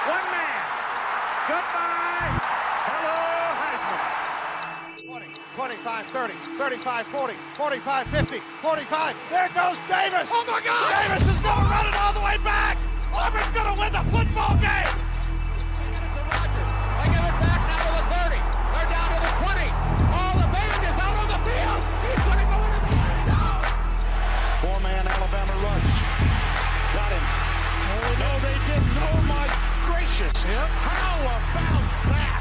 One man. Goodbye. Hello, Heisman. 20, 25, 30, 35, 40, 45, 50, 45. There goes Davis. Oh, my God. Davis is going to run it all the way back. Auburn's going to win the football game. They give it back now to the 30. They're down to the 20. Oh, the band is out on the field. He's going to go into the end zone. Four-man Alabama rush. Got him. Oh, no, they didn't. Oh, my gracious. Yep. How about that?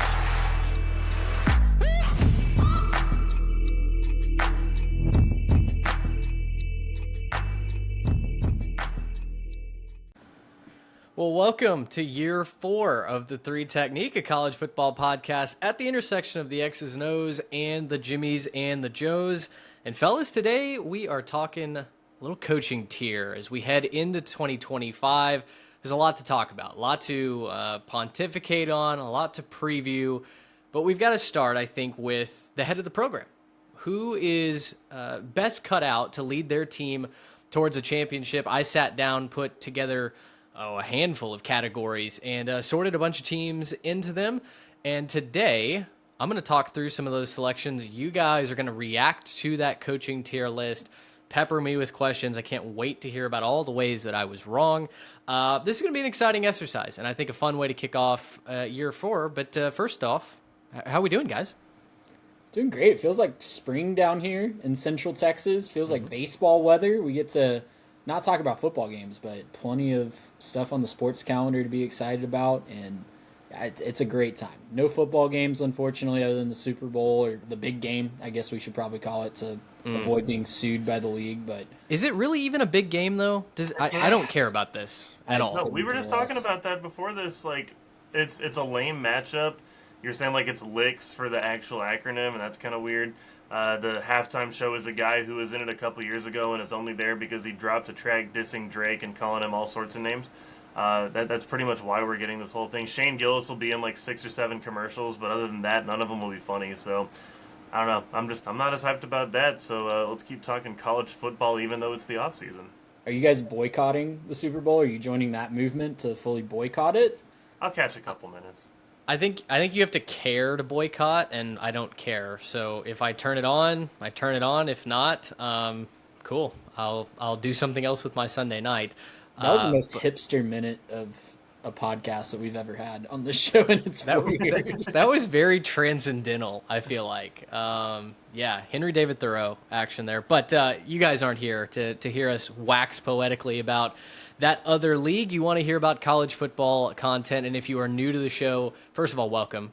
Well, welcome to year 4 of the Three Technique, a college football podcast at the intersection of the X's and O's and the Jimmies and the Joes. And fellas, today we are talking a little coaching tier as we head into 2025. There's a lot to talk about, a lot to pontificate on, a lot to preview. But we've got to start, I think, with the head of the program. Who is best cut out to lead their team towards a championship? I sat down, put together a handful of categories and sorted a bunch of teams into them. And today, I'm going to talk through some of those selections. You guys are going to react to that coaching tier list, pepper me with questions. I can't wait to hear about all the ways that I was wrong. This is going to be an exciting exercise, and I think a fun way to kick off year 4. But first off, how are we doing, guys? Doing great. It feels like spring down here in Central Texas. Feels like baseball weather. We get to not talk about football games, but plenty of stuff on the sports calendar to be excited about, and it's a great time. No football games, unfortunately, other than the Super Bowl or the big game, I guess we should probably call it, to avoid being sued by the league. But is it really even a big game, though? I don't care about this at all. No, we were just talking about that before this. Like, it's a lame matchup. You're saying, like, it's licks for the actual acronym, and that's kind of weird. The halftime show is a guy who was in it a couple years ago and is only there because he dropped a track dissing Drake and calling him all sorts of names. That's pretty much why we're getting this whole thing. Shane Gillis will be in like 6 or 7 commercials, but other than that, none of them will be funny. So I don't know. I'm not as hyped about that. So let's keep talking college football, even though it's the off season. are you guys boycotting the Super Bowl? Are you joining that movement to fully boycott it? I'll catch a couple minutes. I think you have to care to boycott, and I don't care. So if I turn it on, I turn it on. If not, cool. I'll do something else with my Sunday night. That was the most hipster minute of a podcast that we've ever had on this show, and it's weird. That was very transcendental, I feel like. Yeah, Henry David Thoreau action there. But you guys aren't here to hear us wax poetically about that other league. You want to hear about college football content, and if you are new to the show, first of all, welcome.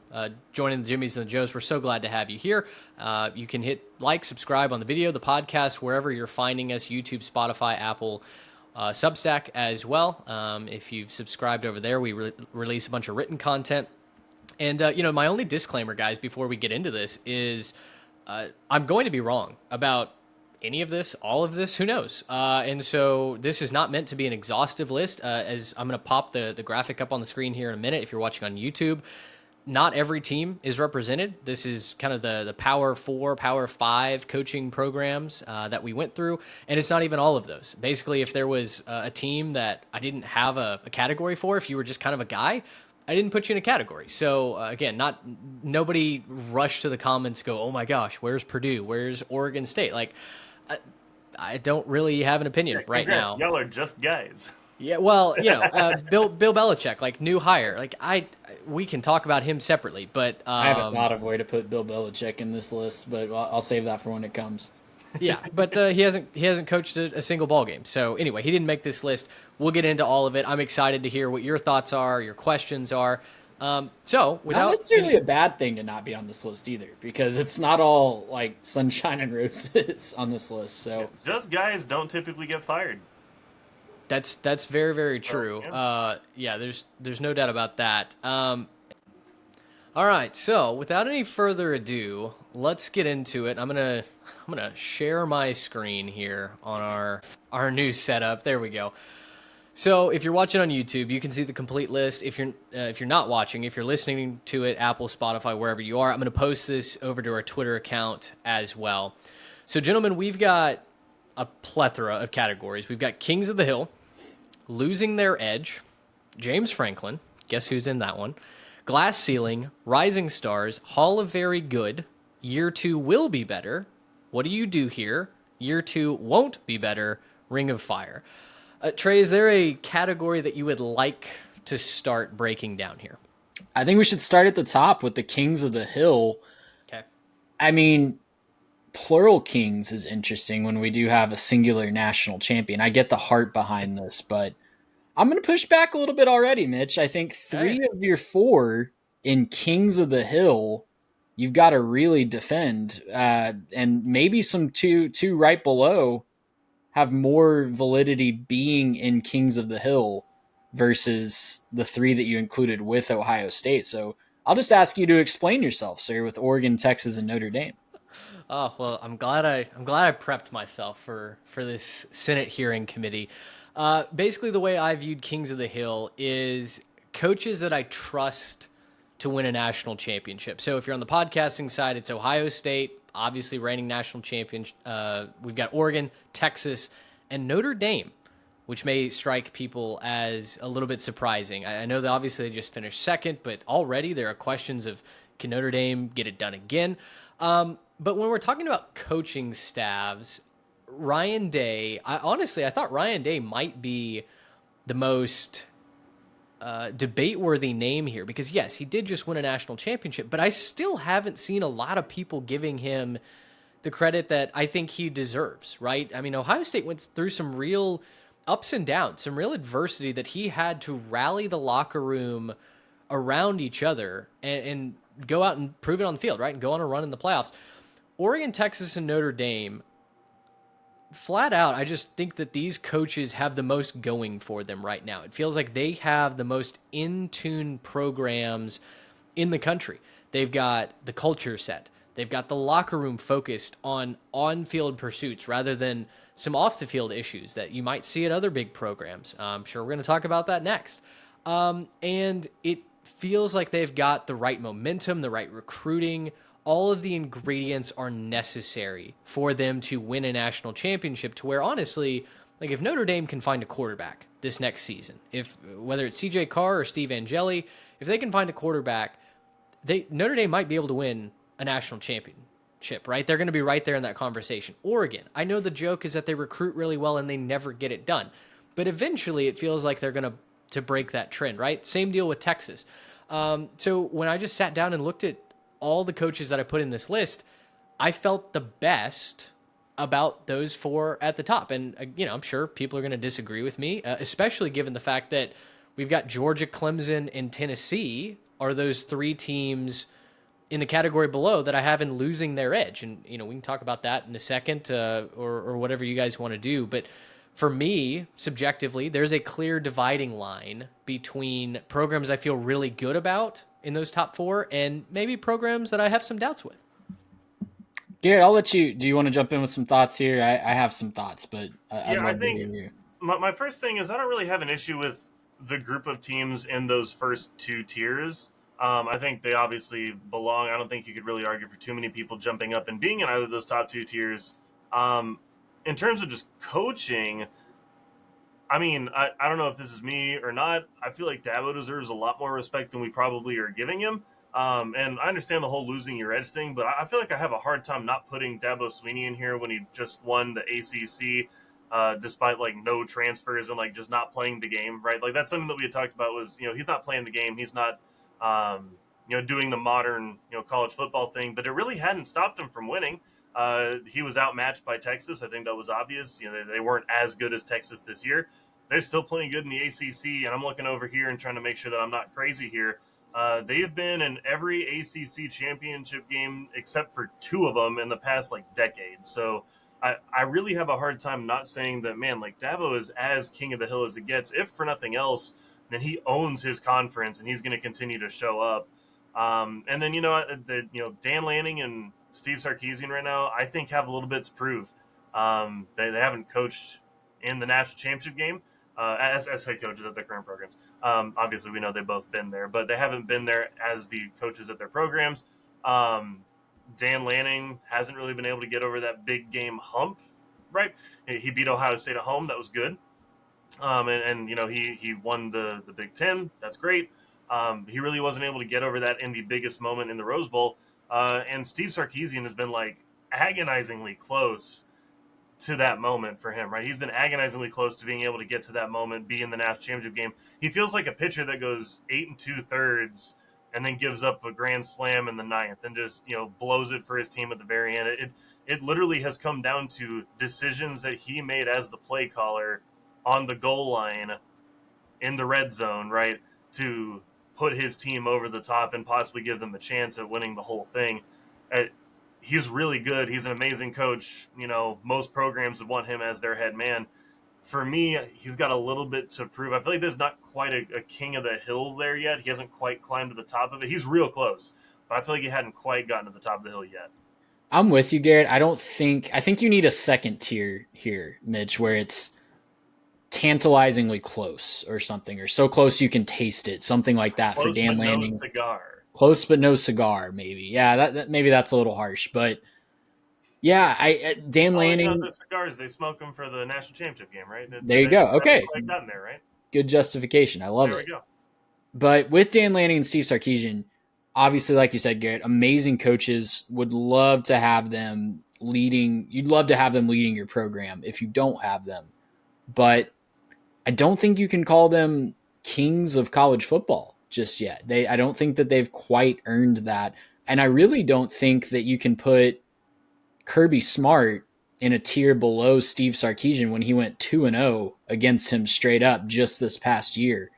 Joining the Jimmies and the Joes, we're so glad to have you here. You can hit like, subscribe on the video, the podcast, wherever you're finding us, YouTube, Spotify, Apple, Substack as well. If you've subscribed over there, we release a bunch of written content. And, my only disclaimer, guys, before we get into this is I'm going to be wrong about any of this, all of this, who knows? And so this is not meant to be an exhaustive list. As I'm going to pop the graphic up on the screen here in a minute if you're watching on YouTube. Not every team is represented. This is kind of the Power 4, Power 5 coaching programs that we went through, and it's not even all of those. Basically, if there was a team that I didn't have a category for, if you were just kind of a guy, I didn't put you in a category. So again, nobody rushed to the comments, go, oh my gosh, where's Purdue? Where's Oregon State? Like, I don't really have an opinion right now. Y'all are just guys. Yeah, well, Bill Belichick, like new hire. Like we can talk about him separately, but I haven't thought of a way to put Bill Belichick in this list, but I'll save that for when it comes. Yeah, but he hasn't coached a single ball game. So anyway, he didn't make this list. We'll get into all of it. I'm excited to hear what your thoughts are, your questions are. So without not necessarily a bad thing to not be on this list either, because it's not all like sunshine and roses on this list. So just guys don't typically get fired. That's very, very true. Yeah. There's no doubt about that. All right, so without any further ado, let's get into it. I'm gonna share my screen here on our new setup. There we go. So if you're watching on YouTube, you can see the complete list. If you're not watching, if you're listening to it, Apple, Spotify, wherever you are, I'm going to post this over to our Twitter account as well. So gentlemen, we've got a plethora of categories. We've got Kings of the Hill, Losing Their Edge, James Franklin, Guess who's in that one? Glass Ceiling, Rising Stars, Hall of Very Good, Year 2 Will Be Better, What Do You Do Here, Year 2 Won't Be Better, Ring of Fire. Trey, is there a category that you would like to start breaking down here? I think we should start at the top with the Kings of the Hill. Okay. I mean, plural kings is interesting when we do have a singular national champion. I get the heart behind this, but I'm going to push back a little bit already, Mitch. I think 3 of your 4 in Kings of the Hill, you've got to really defend. And maybe some two right below have more validity being in Kings of the Hill versus the 3 that you included with Ohio State. So I'll just ask you to explain yourself, sir, with Oregon, Texas, and Notre Dame. Oh, well, I'm glad I prepped myself for this Senate hearing committee. Basically, the way I viewed Kings of the Hill is coaches that I trust to win a national championship. So if you're on the podcasting side, it's Ohio State, obviously reigning national champion. We've got Oregon, Texas, and Notre Dame, which may strike people as a little bit surprising. I know that obviously they just finished second, but already there are questions of, can Notre Dame get it done again? But when we're talking about coaching staffs, Ryan Day, I thought Ryan Day might be the most debate-worthy name here because, yes, he did just win a national championship, but I still haven't seen a lot of people giving him the credit that I think he deserves, right? I mean, Ohio State went through some real ups and downs, some real adversity that he had to rally the locker room around each other and go out and prove it on the field, right? And go on a run in the playoffs. Oregon, Texas, and Notre Dame, flat out, I just think that these coaches have the most going for them right now. It feels like they have the most in-tune programs in the country. They've got the culture set. They've got the locker room focused on on-field pursuits rather than some off-the-field issues that you might see at other big programs. I'm sure we're going to talk about that next. And it feels like they've got the right momentum, the right recruiting. All of the ingredients are necessary for them to win a national championship to where, honestly, like if Notre Dame can find a quarterback this next season, whether it's CJ Carr or Steve Angeli, if they can find a quarterback, Notre Dame might be able to win a national championship, right? They're going to be right there in that conversation. Oregon, I know the joke is that they recruit really well and they never get it done, but eventually it feels like they're going to break that trend, right? Same deal with Texas. So when I just sat down and looked at all the coaches that I put in this list, I felt the best about those 4 at the top. And, I'm sure people are going to disagree with me, especially given the fact that we've got Georgia, Clemson, and Tennessee are those 3 teams in the category below that I have in losing their edge. And, we can talk about that in a second or whatever you guys want to do. But for me, subjectively, there's a clear dividing line between programs I feel really good about in those top 4 and maybe programs that I have some doubts with. Garrett, I'll let you. Do you want to jump in with some thoughts here? I have some thoughts, but I think my first thing is I don't really have an issue with the group of teams in those first 2 tiers. I think they obviously belong. I don't think you could really argue for too many people jumping up and being in either of those top 2 tiers. In terms of just coaching, I mean, I don't know if this is me or not. I feel like Dabo deserves a lot more respect than we probably are giving him. And I understand the whole losing your edge thing, but I feel like I have a hard time not putting Dabo Swinney in here when he just won the ACC, despite like no transfers and like just not playing the game, right? Like that's something that we had talked about was, he's not playing the game. He's not, doing the modern, college football thing, but it really hadn't stopped him from winning. He was outmatched by Texas. I think that was obvious. They weren't as good as Texas this year. They're still playing good in the ACC, and I'm looking over here and trying to make sure that I'm not crazy here. They have been in every ACC championship game except for 2 of them in the past decade. So I really have a hard time not saying that, man, Dabo is as king of the hill as it gets. If for nothing else, then he owns his conference and he's going to continue to show up. And then Dan Lanning and Steve Sarkisian right now, I think have a little bit to prove. They haven't coached in the national championship game as head coaches at their current programs. Obviously, we know they've both been there, but they haven't been there as the coaches at their programs. Dan Lanning hasn't really been able to get over that big game hump, right? He beat Ohio State at home. That was good. And he won the Big Ten. That's great. He really wasn't able to get over that in the biggest moment in the Rose Bowl. And Steve Sarkisian has been like agonizingly close to that moment for him, right? He's been agonizingly close to being able to get to that moment, be in the national championship game. He feels like a pitcher that goes 8 2/3 and then gives up a grand slam in the ninth and just, blows it for his team at the very end. It literally has come down to decisions that he made as the play caller on the goal line in the red zone, right, to put his team over the top and possibly give them a chance at winning the whole thing. He's really good. He's an amazing coach. Most programs would want him as their head man. For me, he's got a little bit to prove. I feel like there's not quite a king of the hill there yet. He hasn't quite climbed to the top of it. He's real close, but I feel like he hadn't quite gotten to the top of the hill yet. I'm with you, Garrett. I think you need a second tier here, Mitch, where it's tantalizingly close or something, or so close you can taste it, something like that. Close for Dan but Lanning. No cigar. Close but no cigar, maybe. Yeah, that maybe that's a little harsh, but yeah, Dan Lanning. The cigars, they smoke them for the national championship game, right? There you go. Okay, quite gotten there, right? Good justification. I love it. There we go. But with Dan Lanning and Steve Sarkisian, obviously, like you said, Garrett, amazing coaches. Would love to have them leading. You'd love to have them leading your program if you don't have them, but I don't think you can call them kings of college football just yet. I don't think that they've quite earned that. And I really don't think that you can put Kirby Smart in a tier below Steve Sarkisian when he went 2-0 against him straight up just this past year.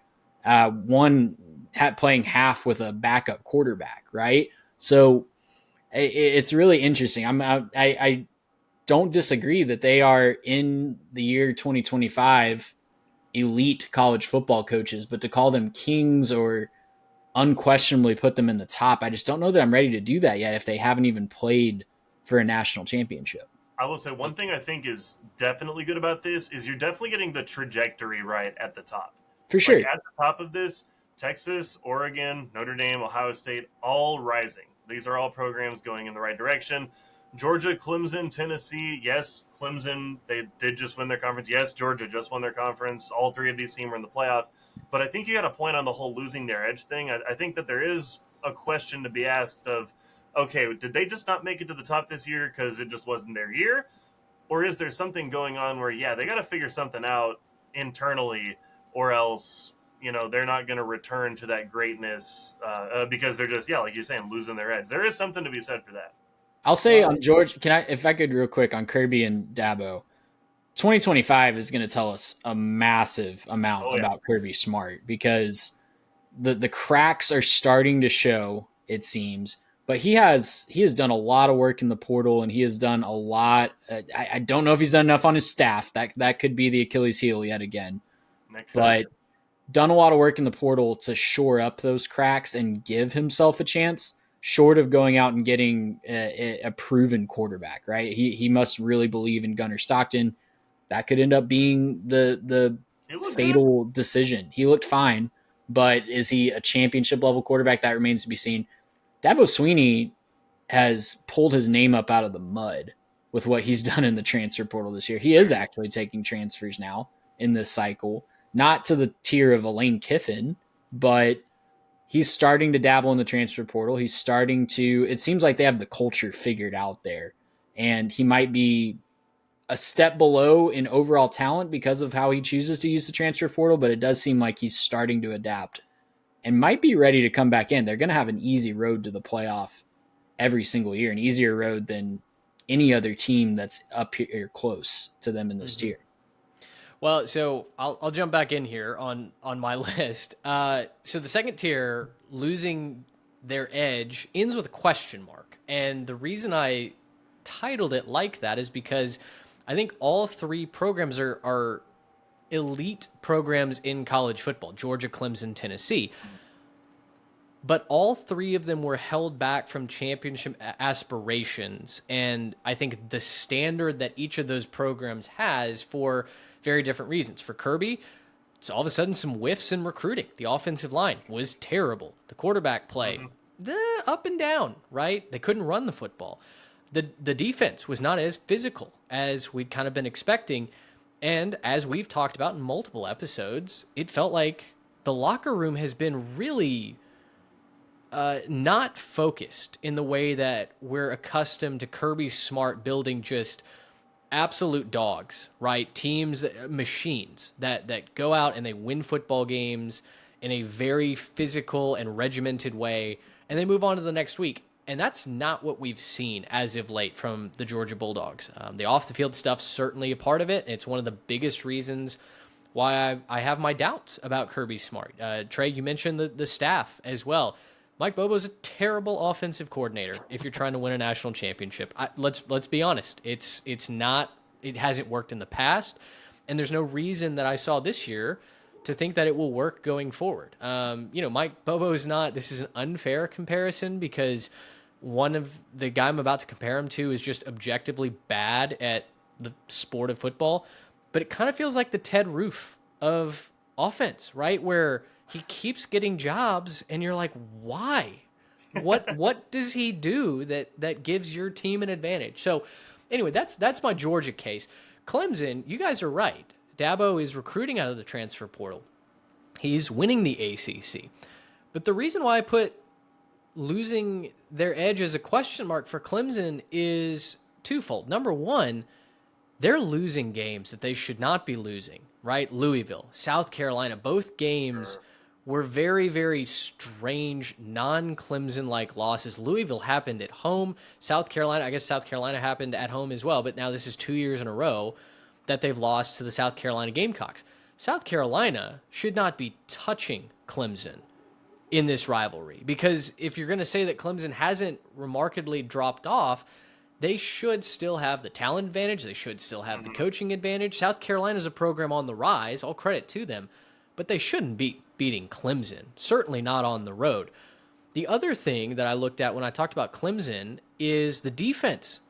Playing half with a backup quarterback, right? So it's really interesting. I don't disagree that they are in the year 2025 elite college football coaches, but to call them kings or unquestionably put them in the top, I just don't know that I'm ready to do that yet if they haven't even played for a national championship. I will say one thing I think is definitely good about this is you're definitely getting the trajectory right at the top. For sure. Like at the top of this, Texas, Oregon, Notre Dame, Ohio State, all rising. These are all programs going in the right direction. Georgia, Clemson, Tennessee. Yes, Clemson, they did just win their conference. Yes, Georgia just won their conference. All three of these teams were in the playoff. But I think you got a point on the whole losing their edge thing. I think that there is a question to be asked of, okay, did they just not make it to the top this year because it just wasn't their year? Or is there something going on where, they got to figure something out internally or else, they're not going to return to that greatness because they're just, like you're saying, losing their edge. There is something to be said for that. I'll say on George, if I could real quick on Kirby and Dabo, 2025 is going to tell us a massive amount about Kirby Smart because the cracks are starting to show, it seems, but he has done a lot of work in the portal and he has done a lot. I don't know if he's done enough on his staff. That could be the Achilles heel yet again, but done a lot of work in the portal to shore up those cracks and give himself a chance. Short of going out and getting a proven quarterback, right? He must really believe in Gunnar Stockton. That could end up being the fatal decision. He looked fine, but is he a championship level quarterback? That remains to be seen. Dabo Swinney has pulled his name up out of the mud with what he's done in the transfer portal this year. He is actually taking transfers now in this cycle, not to the tier of a Lane Kiffin, but he's starting to dabble in the transfer portal. He's starting to, it seems like they have the culture figured out there. And he might be a step below in overall talent because of how he chooses to use the transfer portal, but it does seem like he's starting to adapt and might be ready to come back in. They're going to have an easy road to the playoff every single year, an easier road than any other team that's up here close to them in this tier. Well, so I'll jump back in here on my list. So the second tier, losing their edge, ends with a question mark. And the reason I titled it like that is because I think all three programs are elite programs in college football, Georgia, Clemson, Tennessee. But all three of them were held back from championship aspirations. And I think the standard that each of those programs has for very different reasons. For Kirby, it's all of a sudden some whiffs in recruiting. The offensive line was terrible. The quarterback play, up and down, right? They couldn't run the football. The defense was not as physical as we'd kind of been expecting. And as we've talked about in multiple episodes, it felt like the locker room has been really not focused in the way that we're accustomed to Kirby Smart building just absolute dogs, right? Teams, machines that go out and they win football games in a very physical and regimented way, and they move on to the next week. And that's not what we've seen as of late from the Georgia Bulldogs. The off the field stuff's certainly a part of it. And it's one of the biggest reasons why I have my doubts about Kirby Smart. Trey, you mentioned the staff as well. Mike Bobo's a terrible offensive coordinator if you're trying to win a national championship. Let's be honest. It's not. It hasn't worked in the past, and there's no reason that I saw this year to think that it will work going forward. Mike Bobo is not. This is an unfair comparison because one of the guy I'm about to compare him to is just objectively bad at the sport of football, but it kind of feels like the Ted Roof of offense, right? Where he keeps getting jobs and you're like, why? What does he do that gives your team an advantage? So anyway, that's my Georgia case. Clemson, you guys are right. Dabo is recruiting out of the transfer portal. He's winning the ACC. But the reason why I put losing their edge as a question mark for Clemson is twofold. Number one, they're losing games that they should not be losing, right? Louisville, South Carolina, both games were very, very strange, non-Clemson-like losses. Louisville happened at home. South Carolina, I guess South Carolina happened at home as well, but now this is 2 years in a row that they've lost to the South Carolina Gamecocks. South Carolina should not be touching Clemson in this rivalry, because if you're going to say that Clemson hasn't remarkably dropped off, they should still have the talent advantage. They should still have the coaching advantage. South Carolina is a program on the rise. All credit to them, but they shouldn't be beating Clemson, certainly not on the road. The other thing that I looked at when I talked about Clemson is the defense.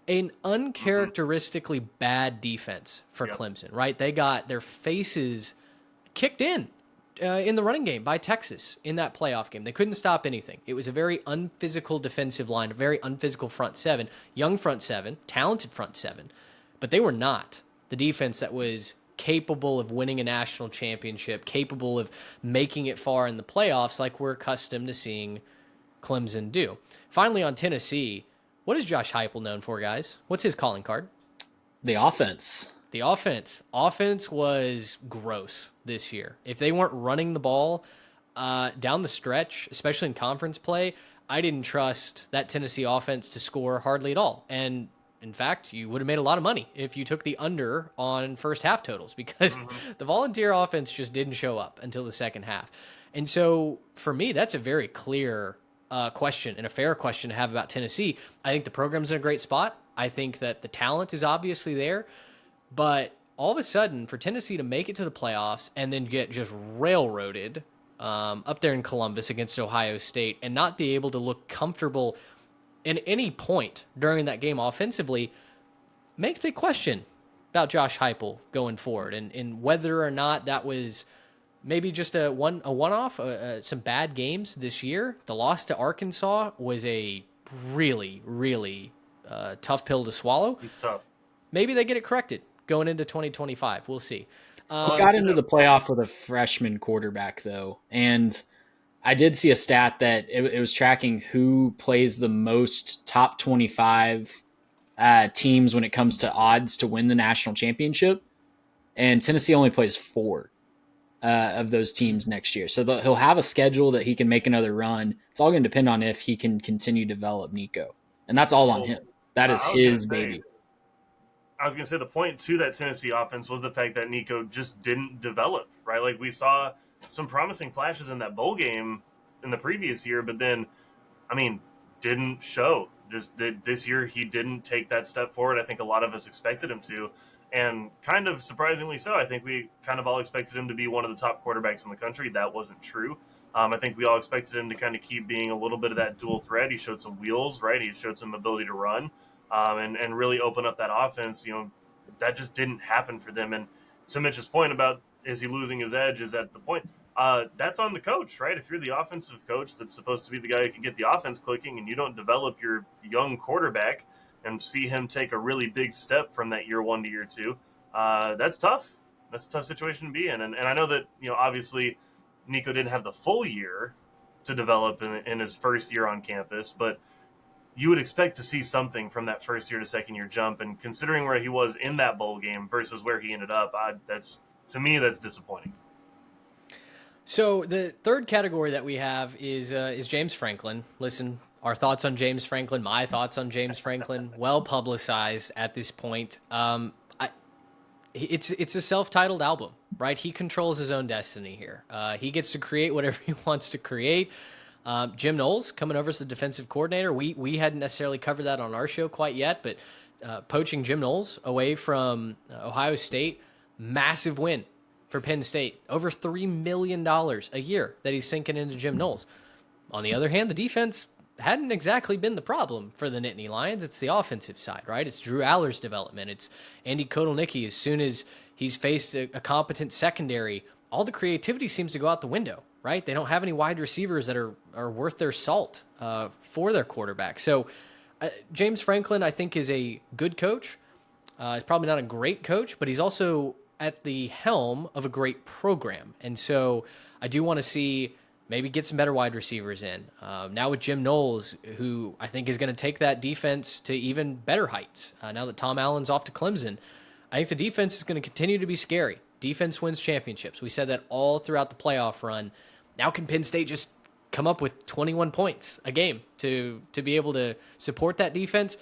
An uncharacteristically bad defense for Clemson, right? They got their faces kicked in the running game by Texas in that playoff game. They couldn't stop anything. It was a very unphysical defensive line, a very unphysical front seven, young front seven, talented front seven, but they were not the defense that was capable of winning a national championship, capable of making it far in the playoffs like we're accustomed to seeing Clemson do. Finally, on Tennessee, what is Josh Heupel known for, guys? What's his calling card? The offense. The offense. Offense was gross this year. If they weren't running the ball down the stretch, especially in conference play, I didn't trust that Tennessee offense to score hardly at all. And in fact, you would have made a lot of money if you took the under on first half totals, because the Volunteer offense just didn't show up until the second half. And so for me, that's a very clear question and a fair question to have about Tennessee. I think the program's in a great spot. I think that the talent is obviously there, but all of a sudden for Tennessee to make it to the playoffs and then get just railroaded up there in Columbus against Ohio State and not be able to look comfortable in any point during that game offensively makes me question about Josh Heupel going forward and whether or not that was maybe just a one-off, some bad games this year. The loss to Arkansas was a really, really tough pill to swallow. It's tough. Maybe they get it corrected going into 2025. We'll see. He got into the playoff with a freshman quarterback, though, and I did see a stat that it was tracking who plays the most top 25 teams when it comes to odds to win the national championship, and Tennessee only plays 4 of those teams next year. So he'll have a schedule that he can make another run. It's all going to depend on if he can continue to develop Nico, and that's all on him. That is his baby. I was going to say the point to that Tennessee offense was the fact that Nico just didn't develop, right? Like we saw some promising flashes in that bowl game in the previous year, but then, didn't show. This year he didn't take that step forward. I think a lot of us expected him to, and kind of surprisingly so. I think we kind of all expected him to be one of the top quarterbacks in the country. That wasn't true. I think we all expected him to kind of keep being a little bit of that dual threat. He showed some wheels, right? He showed some ability to run. And really open up that offense. That just didn't happen for them. And to Mitch's point about is he losing his edge, is that the point? That's on the coach, right? If you're the offensive coach that's supposed to be the guy who can get the offense clicking and you don't develop your young quarterback and see him take a really big step from that year 1 to year 2, that's tough. That's a tough situation to be in. And I know that, obviously Nico didn't have the full year to develop in his first year on campus, but you would expect to see something from that first year to second year jump. And considering where he was in that bowl game versus where he ended up, that's disappointing. So the third category that we have is James Franklin. Listen, our thoughts on James Franklin, my thoughts on James Franklin, well publicized at this point. It's a self-titled album, right? He controls his own destiny here. He gets to create whatever he wants to create. Jim Knowles coming over as the defensive coordinator. We hadn't necessarily covered that on our show quite yet, but poaching Jim Knowles away from Ohio State, massive win for Penn State. Over $3 million a year that he's sinking into Jim Knowles. On the other hand, the defense hadn't exactly been the problem for the Nittany Lions. It's the offensive side, right? It's Drew Aller's development. It's Andy Kotelnicki. As soon as he's faced a competent secondary, all the creativity seems to go out the window, right? They don't have any wide receivers that are worth their salt for their quarterback. So James Franklin, I think, is a good coach. He's probably not a great coach, but he's also at the helm of a great program. And so I do want to see maybe get some better wide receivers in. Now with Jim Knowles, who I think is going to take that defense to even better heights. Now that Tom Allen's off to Clemson, I think the defense is going to continue to be scary. Defense wins championships. We said that all throughout the playoff run. Now can Penn State just come up with 21 points a game to be able to support that defense?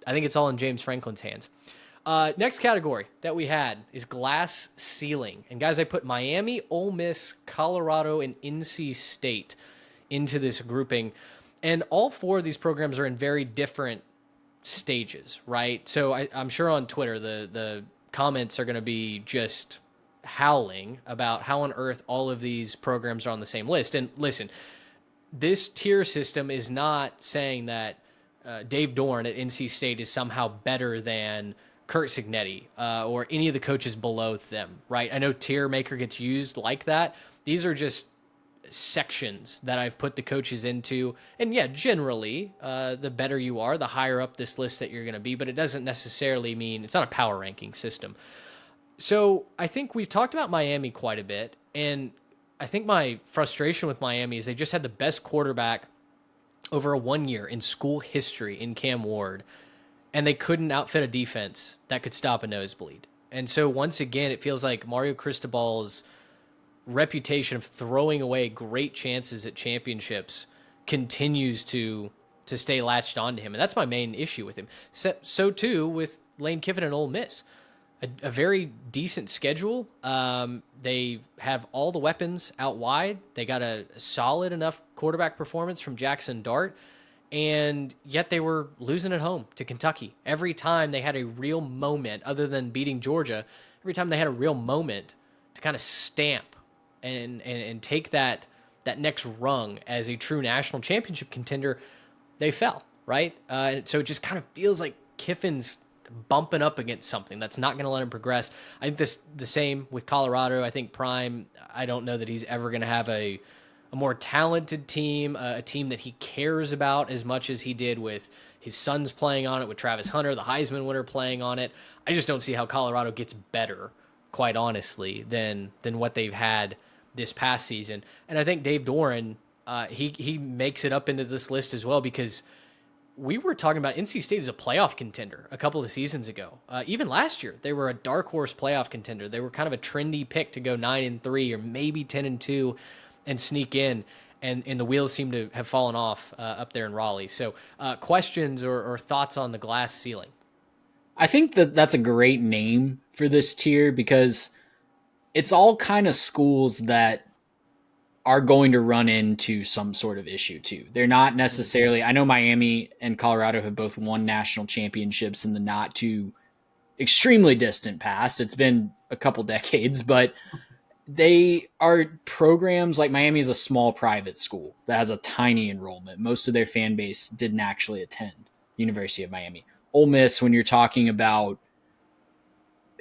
I think it's all in James Franklin's hands. Next category that we had is glass ceiling. And guys, I put Miami, Ole Miss, Colorado, and NC State into this grouping. And all four of these programs are in very different stages, right? So I'm sure on Twitter, the comments are going to be just howling about how on earth all of these programs are on the same list. And listen, this tier system is not saying that Dave Dorn at NC State is somehow better than Kurt Cignetti or any of the coaches below them, right? I know tier maker gets used like that. These are just sections that I've put the coaches into. And yeah, generally, the better you are, the higher up this list that you're going to be, but it doesn't necessarily mean it's not a power ranking system. So I think we've talked about Miami quite a bit, and I think my frustration with Miami is they just had the best quarterback over a 1 year in school history in Cam Ward, and they couldn't outfit a defense that could stop a nosebleed. And so once again, it feels like Mario Cristobal's reputation of throwing away great chances at championships continues to stay latched onto him. And that's my main issue with him. So too with Lane Kiffin and Ole Miss. A very decent schedule. They have all the weapons out wide. They got a solid enough quarterback performance from Jackson Dart, and yet they were losing at home to Kentucky. Every time they had a real moment, other than beating Georgia, every time they had a real moment to kind of stamp and take that next rung as a true national championship contender, they fell, right? And so it just kind of feels like Kiffin's bumping up against something that's not going to let him progress. I think the same with Colorado. I think Prime, I don't know that he's ever going to have a more talented team, a team that he cares about as much as he did with his sons playing on it, with Travis Hunter, the Heisman winner, playing on it. I just don't see how Colorado gets better, quite honestly, than what they've had this past season. And I think Dave Doran, he makes it up into this list as well, because we were talking about NC State as a playoff contender a couple of seasons ago. Even last year, they were a dark horse playoff contender. They were kind of a trendy pick to go 9-3 or maybe 10-2 and sneak in. And the wheels seem to have fallen off up there in Raleigh. So questions or thoughts on the glass ceiling? I think that's a great name for this tier, because it's all kind of schools that are going to run into some sort of issue too. They're not necessarily, I know Miami and Colorado have both won national championships in the not too extremely distant past. It's been a couple decades, but they are programs like Miami is a small private school that has a tiny enrollment. Most of their fan base didn't actually attend University of Miami. Ole Miss, when you're talking about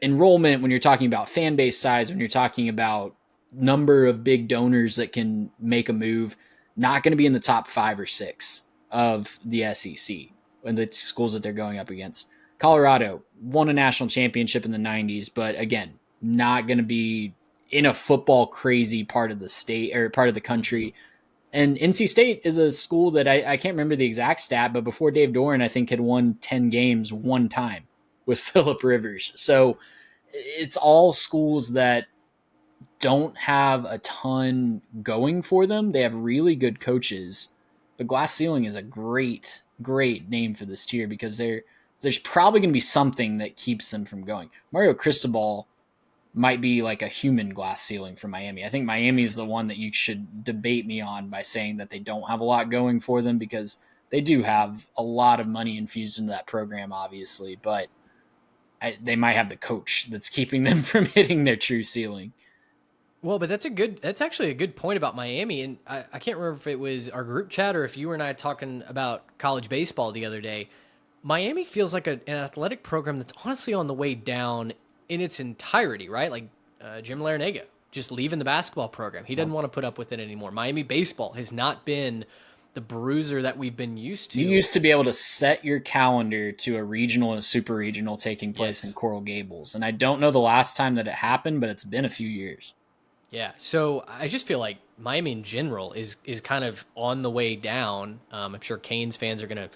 enrollment, when you're talking about fan base size, when you're talking about number of big donors that can make a move, not going to be in the top 5 or 6 of the SEC and the schools that they're going up against. Colorado won a national championship in the 90s, but again, not going to be in a football crazy part of the state or part of the country. And NC State is a school that I can't remember the exact stat, but before Dave Doran, I think had won 10 games one time with Phillip Rivers. So it's all schools that don't have a ton going for them. They have really good coaches, but Glass Ceiling is a great name for this tier because there's probably going to be something that keeps them from going. Mario Cristobal might be like a human glass ceiling for Miami. I think Miami is the one that you should debate me on by saying that they don't have a lot going for them, because they do have a lot of money infused into that program, obviously, but they might have the coach that's keeping them from hitting their true ceiling. Well, but that's actually a good point about Miami. And I can't remember if it was our group chat or if you and I talking about college baseball the other day. Miami feels like an athletic program that's honestly on the way down in its entirety, right? Like Jim Larinaga just leaving the basketball program. He doesn't want to put up with it anymore. Miami baseball has not been the bruiser that we've been used to. You used to be able to set your calendar to a regional and a super regional taking place in Coral Gables. And I don't know the last time that it happened, but it's been a few years. Yeah, so I just feel like Miami in general is kind of on the way down. I'm sure Canes fans are going to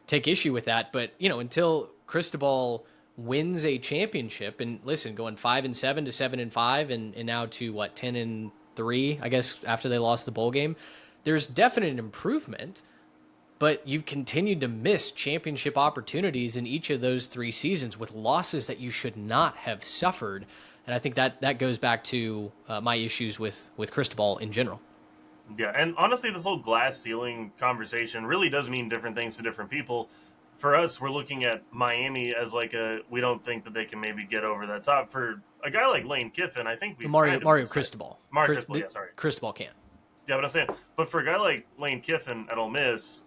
take issue with that, but until Cristobal wins a championship, and listen, going 5-7 to 7-5, and now to 10-3, I guess, after they lost the bowl game, there's definite improvement. But you've continued to miss championship opportunities in each of those 3 seasons with losses that you should not have suffered. And I think that goes back to my issues with Cristobal in general. Yeah, and honestly, this whole glass ceiling conversation really does mean different things to different people. For us, we're looking at Miami as we don't think that they can maybe get over that top. For a guy like Lane Kiffin, I think Mario Cristobal. Cristobal, yeah, sorry. Cristobal can't. Yeah, but I'm saying, but for a guy like Lane Kiffin at Ole Miss,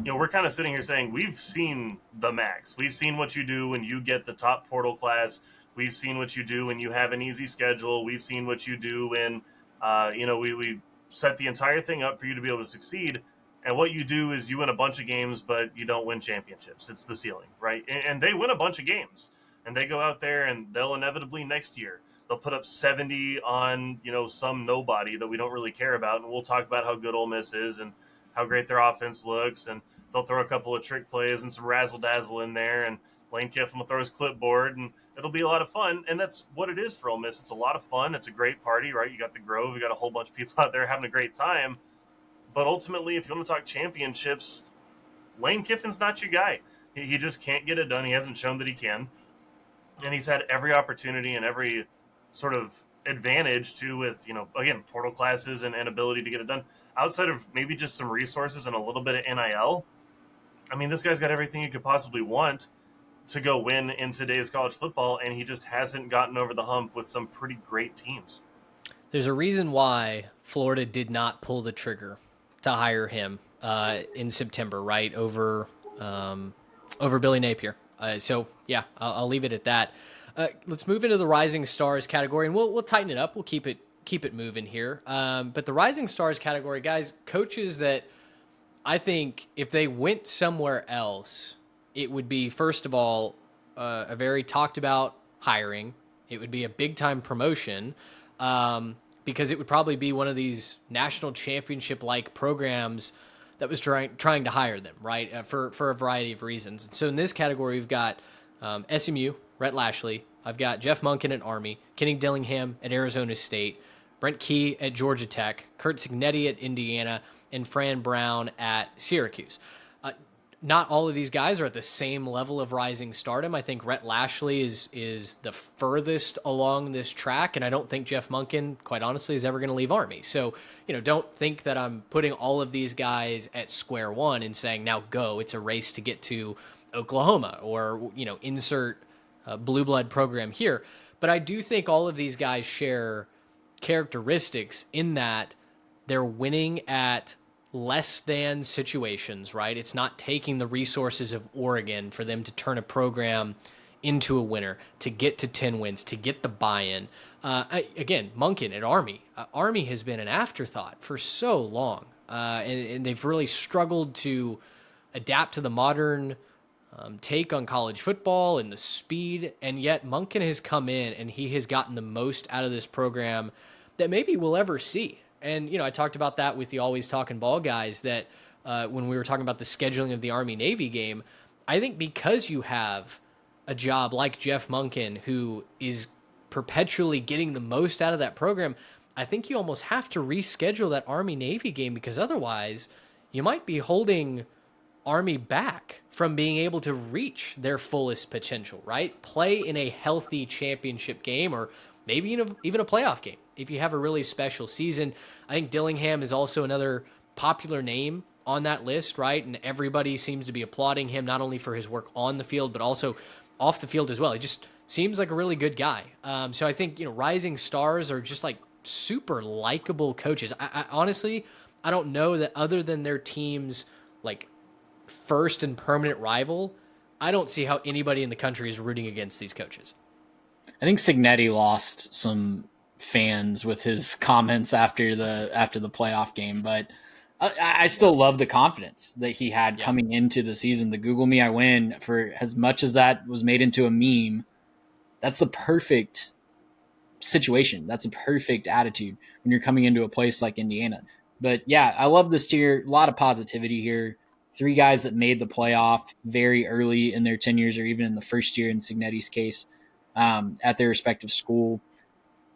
we're kind of sitting here saying we've seen the max. We've seen what you do when you get the top portal class. We've seen what you do when you have an easy schedule. We've seen what you do when, we set the entire thing up for you to be able to succeed. And what you do is you win a bunch of games, but you don't win championships. It's the ceiling, right? And they win a bunch of games. And they go out there and they'll inevitably next year, they'll put up 70 on, some nobody that we don't really care about. And we'll talk about how good Ole Miss is and how great their offense looks. And they'll throw a couple of trick plays and some razzle-dazzle in there. And Lane Kiffin will throw his clipboard, and it'll be a lot of fun. And that's what it is for Ole Miss. It's a lot of fun. It's a great party, right? You got the Grove. You got a whole bunch of people out there having a great time. But ultimately, if you want to talk championships, Lane Kiffin's not your guy. He just can't get it done. He hasn't shown that he can. And he's had every opportunity and every sort of advantage with, again, portal classes and ability to get it done. Outside of maybe just some resources and a little bit of NIL, I mean, this guy's got everything you could possibly want to go win in today's college football, and he just hasn't gotten over the hump with some pretty great teams. There's a reason why Florida did not pull the trigger to hire him in September, right, over Billy Napier. So yeah, I'll leave it at that. Let's move into the Rising Stars category, and we'll tighten it up. We'll keep it moving here. But the Rising Stars category, guys, coaches that I think if they went somewhere else, it would be, first of all, a very talked about hiring. It would be a big time promotion because it would probably be one of these national championship like programs that was trying to hire them, right? For a variety of reasons. So in this category, we've got SMU, Rhett Lashley. I've got Jeff Monken at Army, Kenny Dillingham at Arizona State, Brent Key at Georgia Tech, Kurt Signetti at Indiana, and Fran Brown at Syracuse. Not all of these guys are at the same level of rising stardom. I think Rhett Lashley is the furthest along this track, and I don't think Jeff Monken, quite honestly, is ever going to leave Army. So, don't think that I'm putting all of these guys at square one and saying, now go. It's a race to get to Oklahoma or, insert blue blood program here. But I do think all of these guys share characteristics in that they're winning at less than situations, right? It's not taking the resources of Oregon for them to turn a program into a winner, to get to 10 wins, to get the buy-in. Again, Monken at Army. Army has been an afterthought for so long, and they've really struggled to adapt to the modern take on college football and the speed, and yet Monken has come in and he has gotten the most out of this program that maybe we'll ever see. And, I talked about that with the Always Talking Ball guys that when we were talking about the scheduling of the Army-Navy game, I think because you have a job like Jeff Monken who is perpetually getting the most out of that program, I think you almost have to reschedule that Army-Navy game because otherwise you might be holding Army back from being able to reach their fullest potential, right? Play in a healthy championship game or maybe even a playoff game. If you have a really special season, I think Dillingham is also another popular name on that list, right? And everybody seems to be applauding him, not only for his work on the field, but also off the field as well. He just seems like a really good guy. So I think, rising stars are just like super likable coaches. I honestly, I don't know that other than their team's like first and permanent rival, I don't see how anybody in the country is rooting against these coaches. I think Cignetti lost some fans with his comments after the playoff game, but I still love the confidence that he had coming into the season. The Google Me I Win, for as much as that was made into a meme, that's the perfect situation. That's a perfect attitude when you're coming into a place like Indiana. But yeah, I love this tier. A lot of positivity here. 3 guys that made the playoff very early in their tenures or even in the first year in Cignetti's case at their respective school.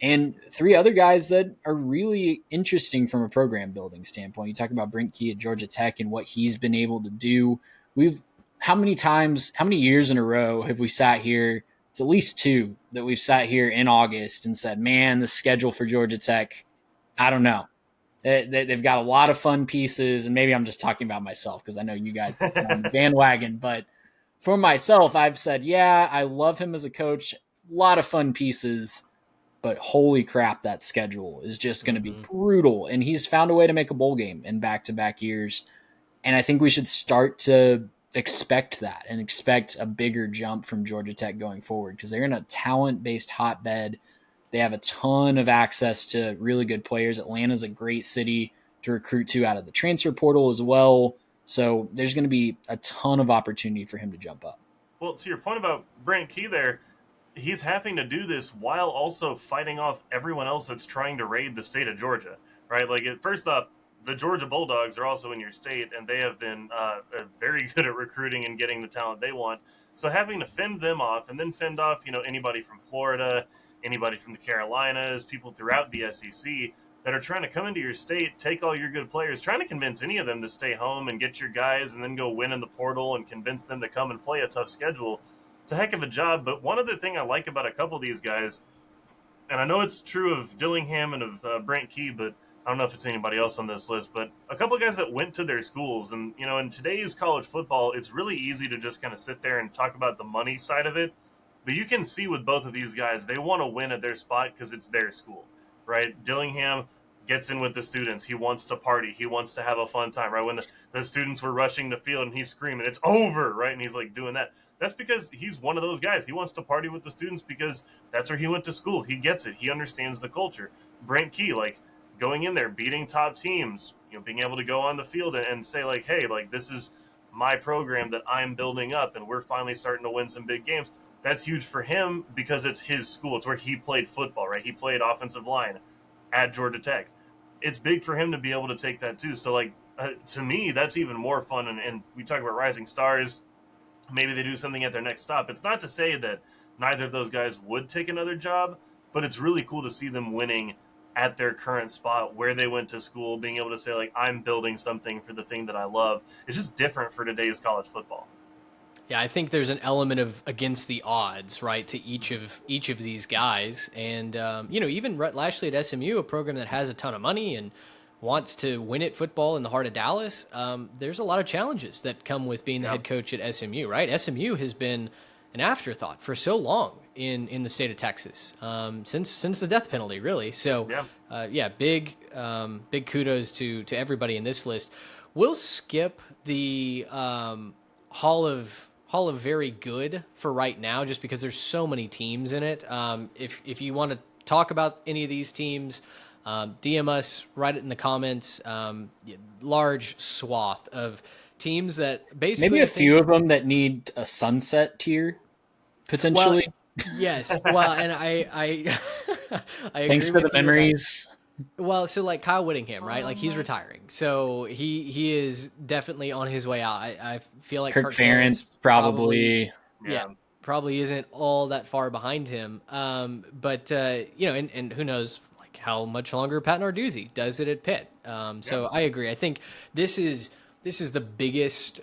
And 3 other guys that are really interesting from a program building standpoint. You talk about Brent Key at Georgia Tech and what he's been able to do. How many years in a row have we sat here? It's at least 2 that we've sat here in August and said, man, the schedule for Georgia Tech, I don't know. They've got a lot of fun pieces, and maybe I'm just talking about myself because I know you guys are on the bandwagon. But for myself, I've said, yeah, I love him as a coach. A lot of fun pieces, but holy crap, that schedule is just going to be brutal. And he's found a way to make a bowl game in back-to-back years. And I think we should start to expect that and expect a bigger jump from Georgia Tech going forward because they're in a talent-based hotbed. They have a ton of access to really good players. Atlanta's a great city to recruit to out of the transfer portal as well. So there's going to be a ton of opportunity for him to jump up. Well, to your point about Brent Key there, he's having to do this while also fighting off everyone else that's trying to raid the state of Georgia, right? Like, first off, the Georgia Bulldogs are also in your state, and they have been very good at recruiting and getting the talent they want. So having to fend them off and then fend off, anybody from Florida, anybody from the Carolinas, people throughout the SEC that are trying to come into your state, take all your good players, trying to convince any of them to stay home and get your guys and then go win in the portal and convince them to come and play a tough schedule. It's a heck of a job. But one other thing I like about a couple of these guys, and I know it's true of Dillingham and of Brent Key, but I don't know if it's anybody else on this list, but a couple of guys that went to their schools. And, in today's college football, it's really easy to just kind of sit there and talk about the money side of it. But you can see with both of these guys, they want to win at their spot because it's their school, right? Dillingham gets in with the students. He wants to party. He wants to have a fun time, right? When the students were rushing the field and he's screaming, it's over, right? And he's like doing that. That's because he's one of those guys. He wants to party with the students because that's where he went to school. He gets it. He understands the culture. Brent Key, like going in there, beating top teams, being able to go on the field and say like, hey, like this is my program that I'm building up and we're finally starting to win some big games. That's huge for him because it's his school. It's where he played football, right? He played offensive line at Georgia Tech. It's big for him to be able to take that too. So, to me, that's even more fun. And we talk about rising stars. Maybe they do something at their next stop. It's not to say that neither of those guys would take another job, but it's really cool to see them winning at their current spot where they went to school, being able to say, like, I'm building something for the thing that I love. It's just different for today's college football. Yeah, I think there's an element of against the odds, right, to each of these guys. And, even Rhett Lashley at SMU, a program that has a ton of money and wants to win at football in the heart of Dallas, there's a lot of challenges that come with being the head coach at SMU, right? SMU has been an afterthought for so long in the state of Texas, since the death penalty, really. So, big kudos to everybody in this list. We'll skip the Hall of Very Good for right now, just because there's so many teams in it. If you want to talk about any of these teams, DM us, write it in the comments. Large swath of teams that basically Maybe a few of them that need a sunset tier, potentially. Yes. Well, and I I Thanks agree for with the you about- memories. Well, so like Kyle Whittingham, right? Like he's retiring, so he is definitely on his way out. I feel like Kirk Ferentz probably. yeah, probably isn't all that far behind him. But and who knows like how much longer Pat Narduzzi does it at Pitt. So I agree. I think this is the biggest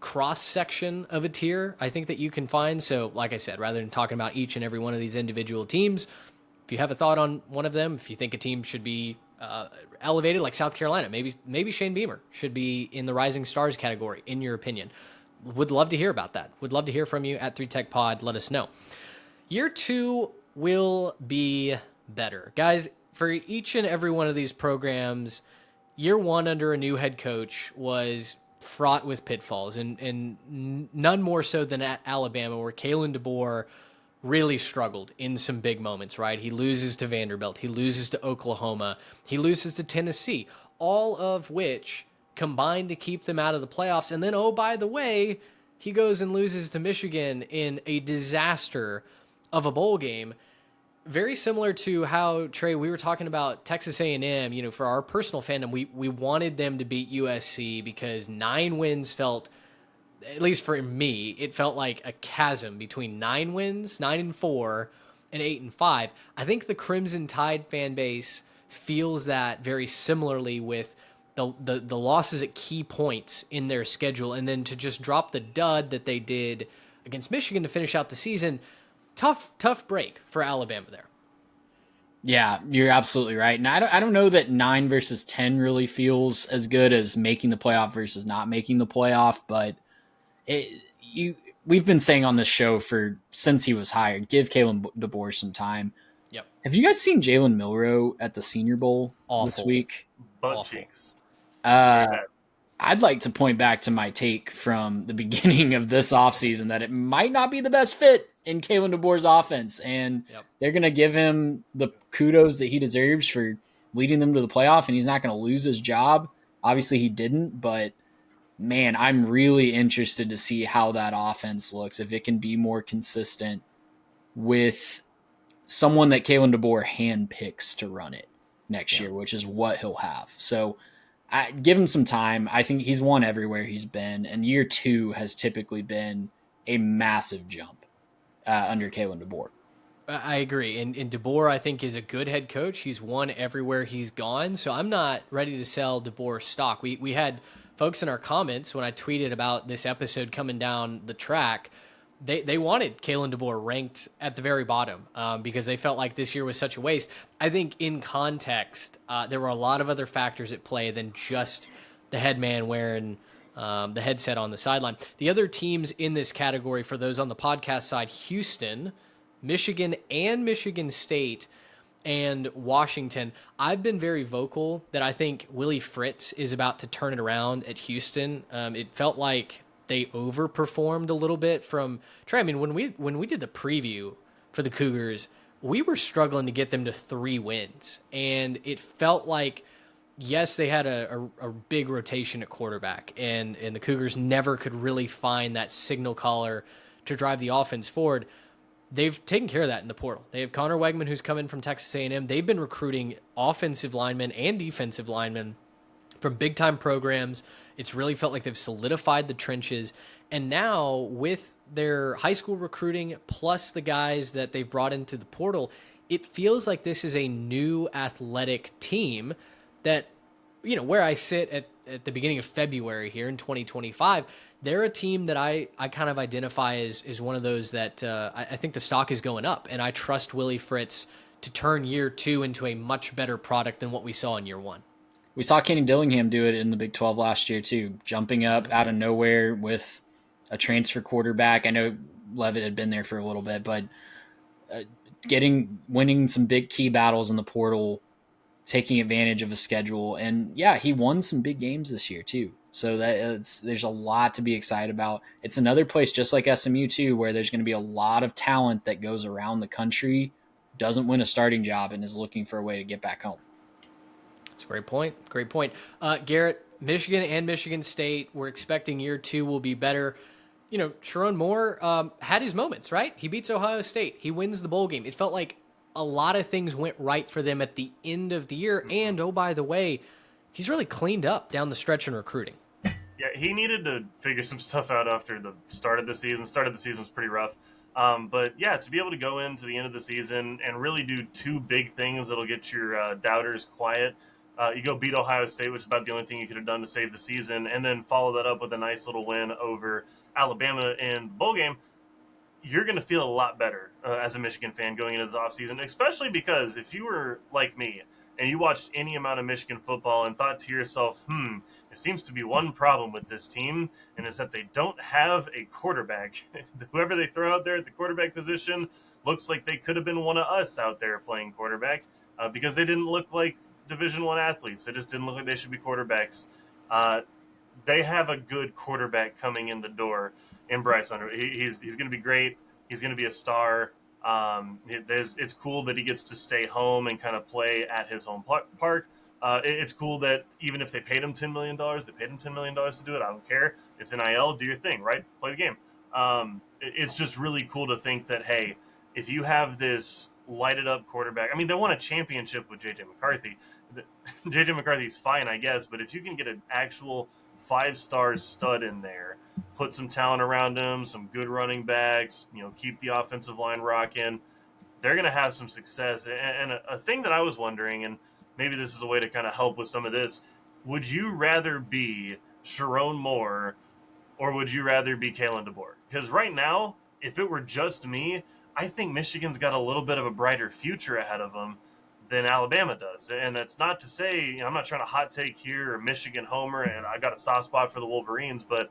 cross section of a tier I think that you can find. So like I said, rather than talking about each and every one of these individual teams, if you have a thought on one of them, if you think a team should be elevated, like South Carolina, maybe Shane Beamer should be in the Rising Stars category, in your opinion. Would love to hear about that. Would love to hear from you at 3Tech Pod. Let us know. Year 2 will be better. Guys, for each and every one of these programs, year 1 under a new head coach was fraught with pitfalls, and none more so than at Alabama, where Kalen DeBoer really struggled in some big moments, right? He loses to Vanderbilt. He loses to Oklahoma. He loses to Tennessee, all of which combined to keep them out of the playoffs. And then, oh, by the way, he goes and loses to Michigan in a disaster of a bowl game. Very similar to how, Trey, we were talking about Texas A&M, for our personal fandom, we wanted them to beat USC because 9 wins felt, at least for me, it felt like a chasm between 9 wins, 9-4, and 8-5. I think the Crimson Tide fan base feels that very similarly with the losses at key points in their schedule, and then to just drop the dud that they did against Michigan to finish out the season. Tough break for Alabama there. Yeah, you're absolutely right. And I don't know that 9 versus 10 really feels as good as making the playoff versus not making the playoff, but we've been saying on this show since he was hired, give Kalen DeBoer some time. Yep. Have you guys seen Jalen Milroe at the Senior Bowl this Awful. week? Butt cheeks. I'd like to point back to my take from the beginning of this offseason that it might not be the best fit in Kalen DeBoer's offense, and they're going to give him the kudos that he deserves for leading them to the playoff, and he's not going to lose his job. Obviously, he didn't, but man, I'm really interested to see how that offense looks, if it can be more consistent with someone that Kalen DeBoer handpicks to run it next year, which is what he'll have. So I give him some time. I think he's won everywhere he's been, and year 2 has typically been a massive jump under Kalen DeBoer. I agree. And DeBoer, I think, is a good head coach. He's won everywhere he's gone. So I'm not ready to sell DeBoer stock. We had folks in our comments when I tweeted about this episode coming down the track. They wanted Kalen DeBoer ranked at the very bottom because they felt like this year was such a waste. I think in context, there were a lot of other factors at play than just the head man wearing the headset on the sideline. The other teams in this category, for those on the podcast side, Houston, Michigan, and Michigan State, and Washington. I've been very vocal that I think Willie Fritz is about to turn it around at Houston. It felt like they overperformed a little bit from Trey. I mean, when we did the preview for the Cougars, we were struggling to get them to 3 wins, and it felt like, yes, they had a big rotation at quarterback, and the Cougars never could really find that signal caller to drive the offense forward. They've taken care of that in the portal. They have Connor Wegman, who's come in from Texas A&M. They've been recruiting offensive linemen and defensive linemen from big-time programs. It's really felt like they've solidified the trenches. And now with their high school recruiting plus the guys that they've brought into the portal, it feels like this is a new athletic team that, where I sit at the beginning of February here in 2025, they're a team that I kind of identify as one of those that I think the stock is going up. And I trust Willie Fritz to turn year 2 into a much better product than what we saw in year 1. We saw Kenny Dillingham do it in the Big 12 last year too, jumping up out of nowhere with a transfer quarterback. I know Levitt had been there for a little bit, but winning some big key battles in the portal, taking advantage of a schedule. And yeah, he won some big games this year too. So there's a lot to be excited about. It's another place just like SMU too, where there's going to be a lot of talent that goes around the country doesn't win a starting job and is looking for a way to get back home. That's a great point. Great point. Garrett, Michigan and Michigan State, we're expecting year 2 will be better. You know, Sharon Moore had his moments, right? He beats Ohio State. He wins the bowl game. It felt like a lot of things went right for them at the end of the year. And, oh, by the way, he's really cleaned up down the stretch in recruiting. Yeah, he needed to figure some stuff out after the start of the season. Start of the season was pretty rough. But, yeah, to be able to go into the end of the season and really do 2 big things that'll get your doubters quiet. You go beat Ohio State, which is about the only thing you could have done to save the season, and then follow that up with a nice little win over Alabama in the bowl game. You're going to feel a lot better as a Michigan fan going into this offseason, especially because if you were like me and you watched any amount of Michigan football and thought to yourself, there seems to be one problem with this team, and it's that they don't have a quarterback. Whoever they throw out there at the quarterback position looks like they could have been one of us out there playing quarterback because they didn't look like Division I athletes. They just didn't look like they should be quarterbacks. They have a good quarterback coming in the door in Bryce Underwood. He's going to be great. He's going to be a star. It's cool that he gets to stay home and kind of play at his home park. It's cool that even if they paid him $10 million, they paid him $10 million to do it. I don't care. It's NIL. Do your thing, right? Play the game. It's just really cool to think that, hey, if you have this lighted up quarterback, I mean, they won a championship with J.J. McCarthy. J.J. McCarthy's fine, I guess, but if you can get an actual 5-star stud in there, put some talent around him, some good running backs, keep the offensive line rocking, they're going to have some success. And a thing that I was wondering, and maybe this is a way to kind of help with some of this, would you rather be Sharon Moore or would you rather be Kalen DeBoer? Because right now, if it were just me, I think Michigan's got a little bit of a brighter future ahead of them than Alabama does. And that's not to say, I'm not trying to hot take here or Michigan homer, and I got a soft spot for the Wolverines, but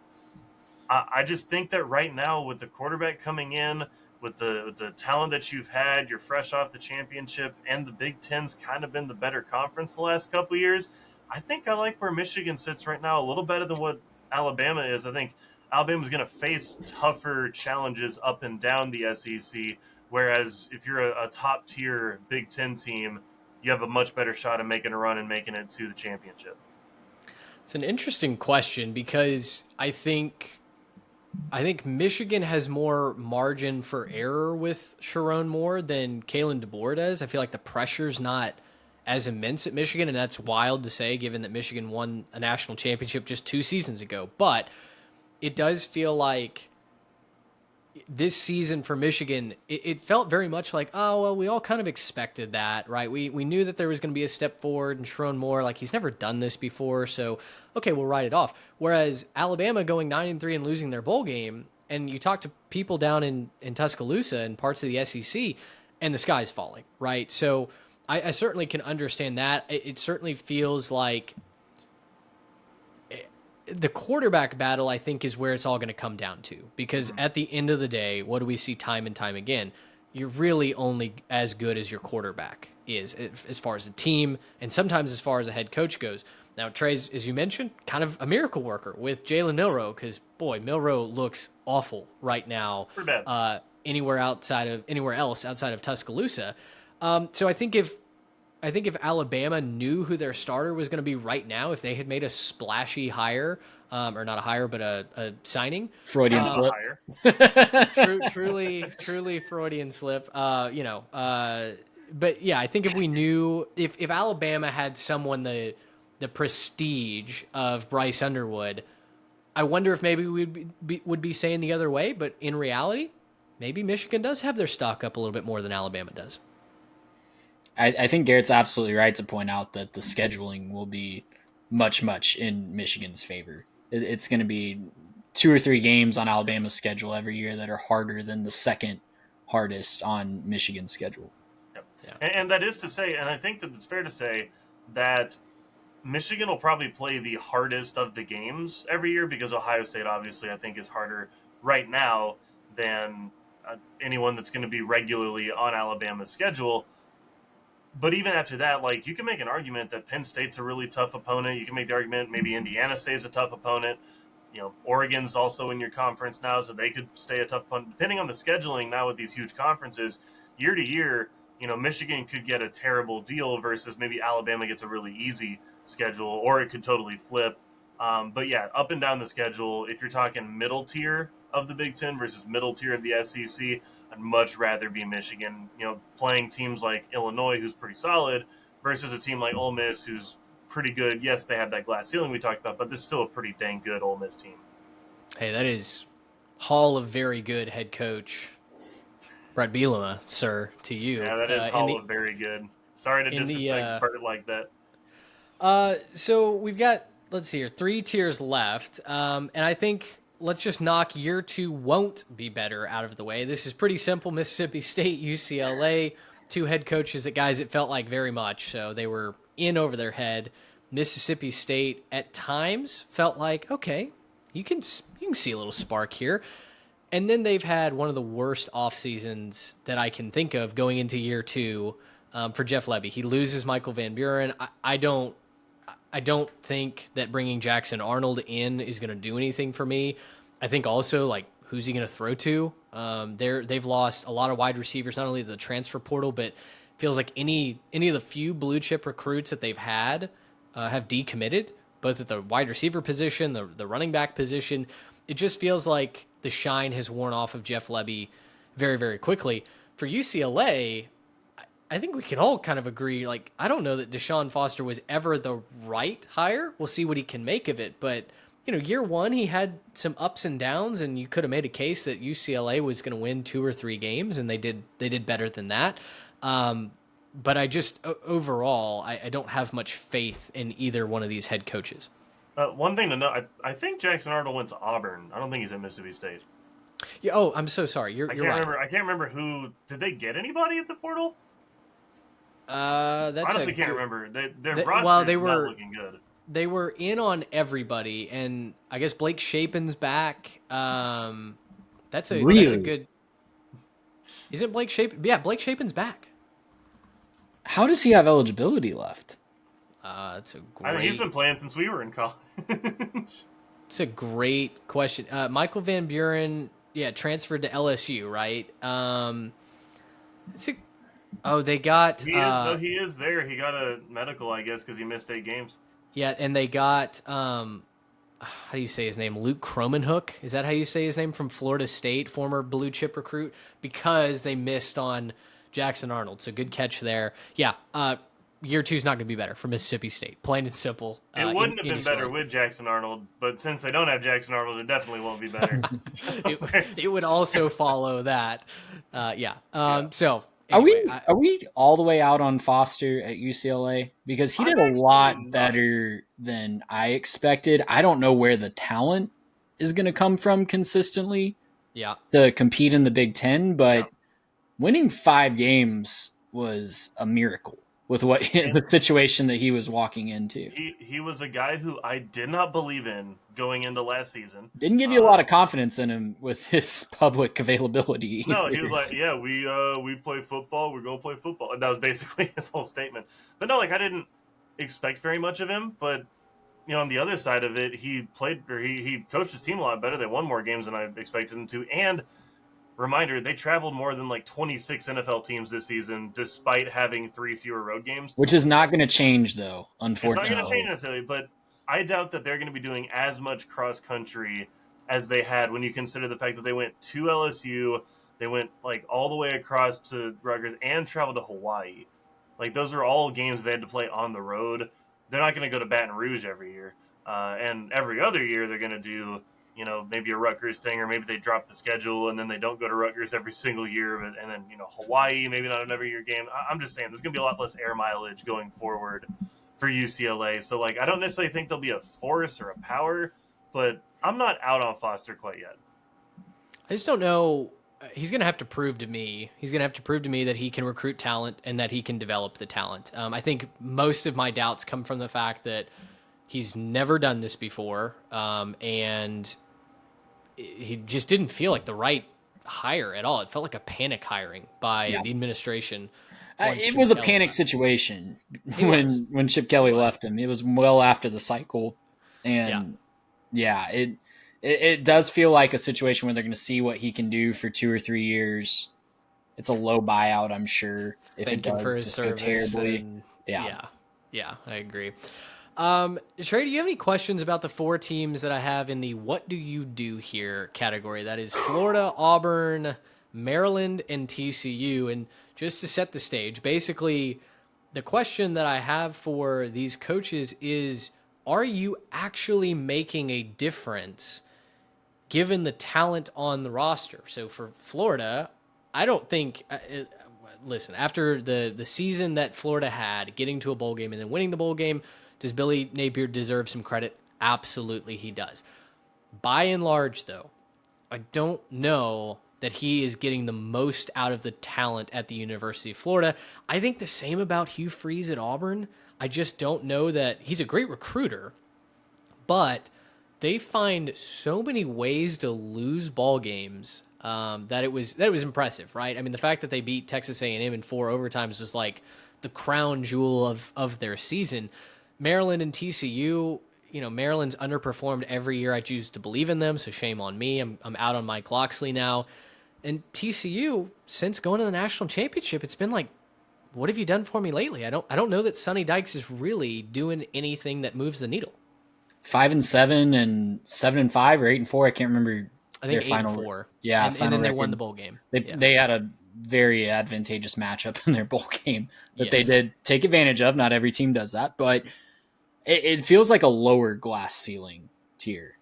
I just think that right now with the quarterback coming in, with the talent that you've had, you're fresh off the championship, and the Big Ten's kind of been the better conference the last couple of years, I think I like where Michigan sits right now a little better than what Alabama is. I think Alabama's going to face tougher challenges up and down the SEC, whereas if you're a top-tier Big Ten team, you have a much better shot at making a run and making it to the championship. It's an interesting question because I think Michigan has more margin for error with Sharon Moore than Kalen DeBoer does. I feel like the pressure's not as immense at Michigan, and that's wild to say given that Michigan won a national championship just 2 seasons ago. But it does feel like this season for Michigan, it felt very much like, oh, well, we all kind of expected that, right? We knew that there was going to be a step forward, and Sharon Moore, like, he's never done this before, so, okay, we'll write it off. Whereas Alabama going 9-3 and losing their bowl game, and you talk to people down in Tuscaloosa and parts of the SEC, and the sky's falling, right? So I certainly can understand that. It certainly feels like the quarterback battle, I think, is where it's all going to come down to. Because at the end of the day, what do we see time and time again? You're really only as good as your quarterback is, as far as the team, and sometimes as far as a head coach goes. Now, Trey's, as you mentioned, kind of a miracle worker with Jalen Milroe, because, boy, Milroe looks awful right now anywhere else outside of Tuscaloosa. So I think if Alabama knew who their starter was going to be right now, if they had made a splashy hire, or not a hire, but a signing. Freudian slip. Truly Freudian slip. But yeah, I think if we knew, if Alabama had someone the prestige of Bryce Underwood, I wonder if maybe we would be saying the other way. But in reality, maybe Michigan does have their stock up a little bit more than Alabama does. I think Garrett's absolutely right to point out that the scheduling will be much in Michigan's favor. It's going to be 2 or 3 games on Alabama's schedule every year that are harder than the second hardest on Michigan's schedule. Yep. Yeah. And that is to say, and I think that it's fair to say that Michigan will probably play the hardest of the games every year because Ohio State, obviously, I think is harder right now than anyone that's going to be regularly on Alabama's schedule. But even after that, like, you can make an argument that Penn State's a really tough opponent. You can make the argument maybe Indiana stays a tough opponent. Oregon's also in your conference now, so they could stay a tough opponent. Depending on the scheduling now with these huge conferences, year to year, Michigan could get a terrible deal versus maybe Alabama gets a really easy schedule, or it could totally flip. But yeah, up and down the schedule, if you're talking middle tier of the Big Ten versus middle tier of the SEC, I'd much rather be Michigan, playing teams like Illinois, who's pretty solid, versus a team like Ole Miss, who's pretty good. Yes, they have that glass ceiling we talked about, but this is still a pretty dang good Ole Miss team. Hey, that is Hall of Very Good head coach Brett Bielema, sir, to you. Yeah, that is Hall of Very Good. Sorry to disrespect Bert like that. So we've got, let's see here, 3 tiers left. And I think let's just knock year 2 won't be better out of the way. This is pretty simple. Mississippi State, UCLA, 2 head coaches that guys it felt like very much. So they were in over their head. Mississippi State at times felt like, okay, you can see a little spark here. And then they've had one of the worst off seasons that I can think of going into year 2 for Jeff Lebby. He loses Michael Van Buren. I don't think that bringing Jackson Arnold in is going to do anything for me. I think also, like, who's he going to throw to? They've lost a lot of wide receivers, not only the transfer portal, but feels like any of the few blue chip recruits that they've had have decommitted, both at the wide receiver position, the running back position. It just feels like the shine has worn off of Jeff Lebby very, very quickly. For UCLA, I think we can all kind of agree, like, I don't know that Deshaun Foster was ever the right hire. We'll see what he can make of it. But, year 1, he had some ups and downs, and you could have made a case that UCLA was going to win 2 or 3 games, and they did better than that. But I just, overall, I don't have much faith in either one of these head coaches. One thing to know, I think Jackson Arnold went to Auburn. I don't think he's at Mississippi State. Yeah, oh, I'm so sorry. You're right. I can't remember who. Did they get anybody at the portal? That's honestly can't remember. Their roster is not looking good. They were in on everybody, and I guess Blake Shapen's back. That's a good. Isn't Blake Shapen? Yeah, Blake Shapen's back. How does he have eligibility left? That's a great. I think he's been playing since we were in college. It's a great question. Michael Van Buren, transferred to LSU, right? They got. He is there. He got a medical, I guess, because he missed 8 games. Yeah, and they got. How do you say his name? Luke Cromenhook. Is that how you say his name? From Florida State, former blue chip recruit, because they missed on Jackson Arnold. So good catch there. Yeah. Year 2 is not going to be better for Mississippi State. Plain and simple. It wouldn't have been better with Jackson Arnold, but since they don't have Jackson Arnold, it definitely won't be better. it would also follow that. So anyway, are we all the way out on Foster at UCLA? Because he did a lot better than I expected. I don't know where the talent is going to come from consistently to compete in the Big Ten, but winning 5 games was a miracle with the situation that he was walking into. He was a guy who I did not believe in going into last season. Didn't give you a lot of confidence in him with his public availability either. No, he was like, yeah, we play football, we're going to play football. And that was basically his whole statement. But no, I didn't expect very much of him, but on the other side of it, he coached his team a lot better. They won more games than I expected him to. And reminder, they traveled more than 26 NFL teams this season, despite having 3 fewer road games. Which is not going to change, though, unfortunately. It's not going to change necessarily, but I doubt that they're going to be doing as much cross-country as they had when you consider the fact that they went to LSU, they went all the way across to Rutgers, and traveled to Hawaii. Those are all games they had to play on the road. They're not going to go to Baton Rouge every year. And every other year they're going to do maybe a Rutgers thing, or maybe they drop the schedule and then they don't go to Rutgers every single year. And then, Hawaii, maybe not an every year game. I'm just saying there's going to be a lot less air mileage going forward for UCLA. So, I don't necessarily think they'll be a force or a power, but I'm not out on Foster quite yet. I just don't know. He's going to have to prove to me. He's going to have to prove to me that he can recruit talent and that he can develop the talent. I think most of my doubts come from the fact that he's never done this before, and he just didn't feel like the right hire at all. It felt like a panic hiring by the administration. It was a panic situation when Chip Kelly left him. It was well after the cycle, and it does feel like a situation where they're going to see what he can do for 2 or 3 years, it's a low buyout, I'm sure. If Thanking it for does his just go service. terribly. And Yeah. yeah, I agree. Trey, do you have any questions about the 4 teams that I have in the what do you do here category? That is Florida, Auburn, Maryland, and TCU. And just to set the stage, basically, the question that I have for these coaches is, are you actually making a difference given the talent on the roster? So for Florida, I don't think listen, after the season that Florida had, getting to a bowl game and then winning the bowl game, does Billy Napier deserve some credit? Absolutely, he does. By and large, though, I don't know that he is getting the most out of the talent at the University of Florida. I think the same about Hugh Freeze at Auburn. I just don't know that he's a great recruiter, but they find so many ways to lose ball games that it was impressive, right? I mean, the fact that they beat Texas A&M in 4 overtimes was like the crown jewel of their season. Maryland and TCU, Maryland's underperformed every year I choose to believe in them, so shame on me. I'm out on Mike Locksley now. And TCU, since going to the national championship, it's been like, what have you done for me lately? I don't know that Sonny Dykes is really doing anything that moves the needle. 5-7 and 7-5 or 8-4. I can't remember. I think their final 8-4. Yeah, and then they won the bowl game. They had a very advantageous matchup in their bowl game that they Yes. did take advantage of. Not every team does that, but it feels like a lower glass ceiling tier.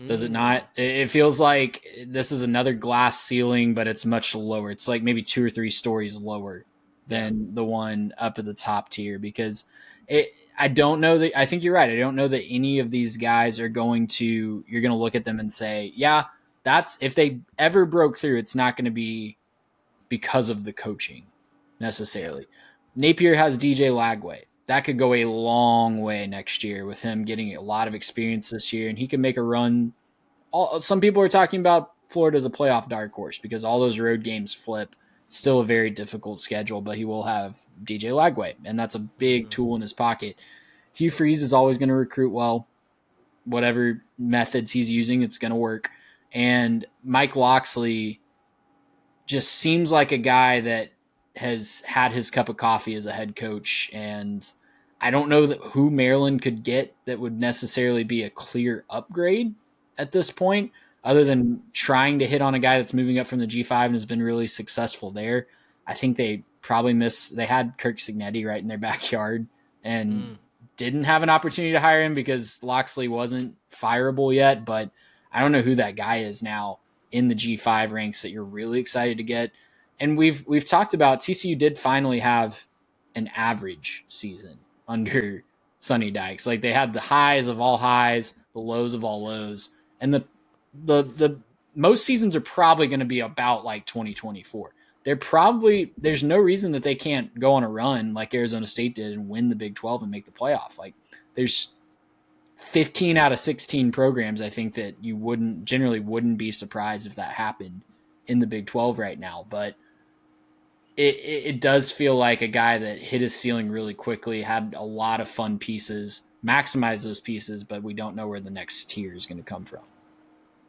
Does it not? It feels like this is another glass ceiling, but it's much lower. It's like maybe 2 or 3 stories lower than the one up at the top tier, because I don't know that. I think you're right. I don't know that any of these guys are you're going to look at them and say, yeah, that's, if they ever broke through, it's not going to be because of the coaching necessarily. Napier has DJ Lagway. That could go a long way next year with him getting a lot of experience this year, and he can make a run. Some people are talking about Florida as a playoff dark horse because all those road games flip. Still a very difficult schedule, but he will have DJ Lagway, and that's a big tool in his pocket. Hugh Freeze is always going to recruit well. Whatever methods he's using, it's going to work. And Mike Locksley just seems like a guy that has had his cup of coffee as a head coach, and I don't know who Maryland could get that would necessarily be a clear upgrade at this point, other than trying to hit on a guy that's moving up from the G5 and has been really successful there. I think they probably they had Kirk Cignetti right in their backyard and didn't have an opportunity to hire him because Locksley wasn't fireable yet, but I don't know who that guy is now in the G5 ranks that you're really excited to get. And we've talked about TCU did finally have an average season under Sonny Dykes. Like, they had the highs of all highs, the lows of all lows, and the most seasons are probably going to be about like 2024. There's no reason that they can't go on a run like Arizona State did and win the Big 12 and make the playoff. Like, there's 15 out of 16 programs, I think, that you generally wouldn't be surprised if that happened in the Big 12 right now. But it does feel like a guy that hit his ceiling really quickly, had a lot of fun pieces, maximized those pieces, but we don't know where the next tier is going to come from.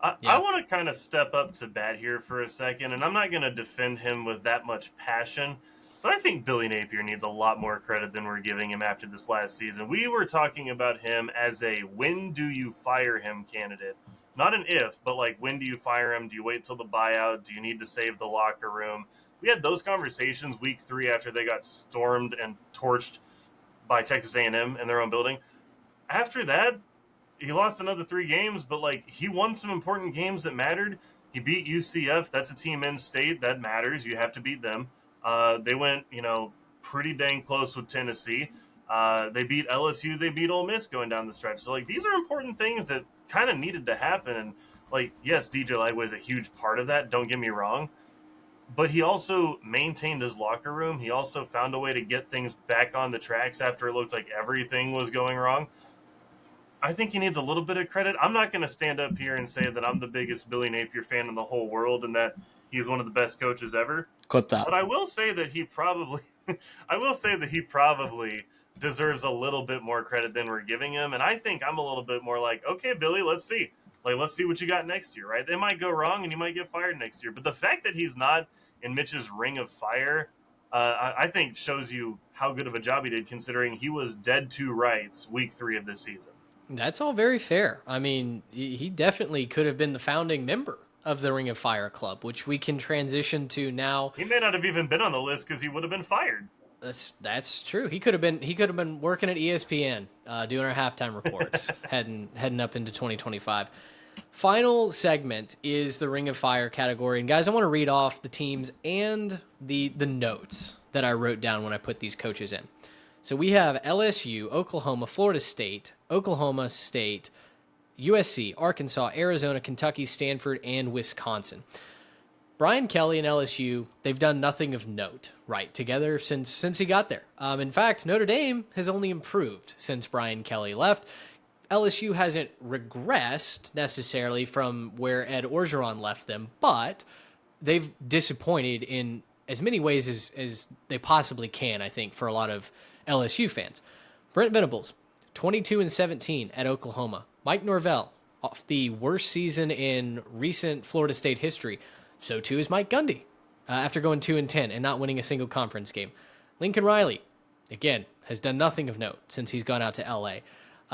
I want to kind of step up to bat here for a second, and I'm not going to defend him with that much passion, but I think Billy Napier needs a lot more credit than we're giving him after this last season. We were talking about him as a when do you fire him candidate. Not an if, but like, when do you fire him? Do you wait till the buyout? Do you need to save the locker room? We had those conversations week 3 after they got stormed and torched by Texas A&M in their own building. After that, he lost another 3 games, but like, he won some important games that mattered. He beat UCF. That's a team in state that matters. You have to beat them. They went, pretty dang close with Tennessee. They beat LSU. They beat Ole Miss going down the stretch. So like, these are important things that kind of needed to happen. And like, yes, DJ Lagway is a huge part of that. Don't get me wrong. But he also maintained his locker room. He also found a way to get things back on the tracks after it looked like everything was going wrong. I think he needs a little bit of credit. I'm not going to stand up here and say that I'm the biggest Billy Napier fan in the whole world and that he's one of the best coaches ever. Clip that. But I will say that he probably deserves a little bit more credit than we're giving him. And I think I'm a little bit more like, okay, Billy, let's see. Like, let's see what you got next year, right? They might go wrong and you might get fired next year. But the fact that he's not in Mitch's Ring of Fire, I think shows you how good of a job he did, considering he was dead to rights week 3 of this season. That's all very fair. I mean, he definitely could have been the founding member of the Ring of Fire Club, which we can transition to now. He may not have even been on the list because he would have been fired. That's true. He could have been working at ESPN, doing our halftime reports, heading up into 2025. Final segment is the Ring of Fire category, and guys, I want to read off the teams and the notes that I wrote down when I put these coaches in. So we have LSU, Oklahoma, Florida State, Oklahoma State, USC, Arkansas, Arizona, Kentucky, Stanford, and Wisconsin. Brian Kelly and LSU, they've done nothing of note, right, together since he got there. In fact, Notre Dame has only improved since Brian Kelly left. LSU hasn't regressed necessarily from where Ed Orgeron left them, but they've disappointed in as many ways as they possibly can, I think, for a lot of LSU fans. Brent Venables, 22-17 at Oklahoma. Mike Norvell, off the worst season in recent Florida State history. So too is Mike Gundy, after going 2-10 and not winning a single conference game. Lincoln Riley, again, has done nothing of note since he's gone out to LA.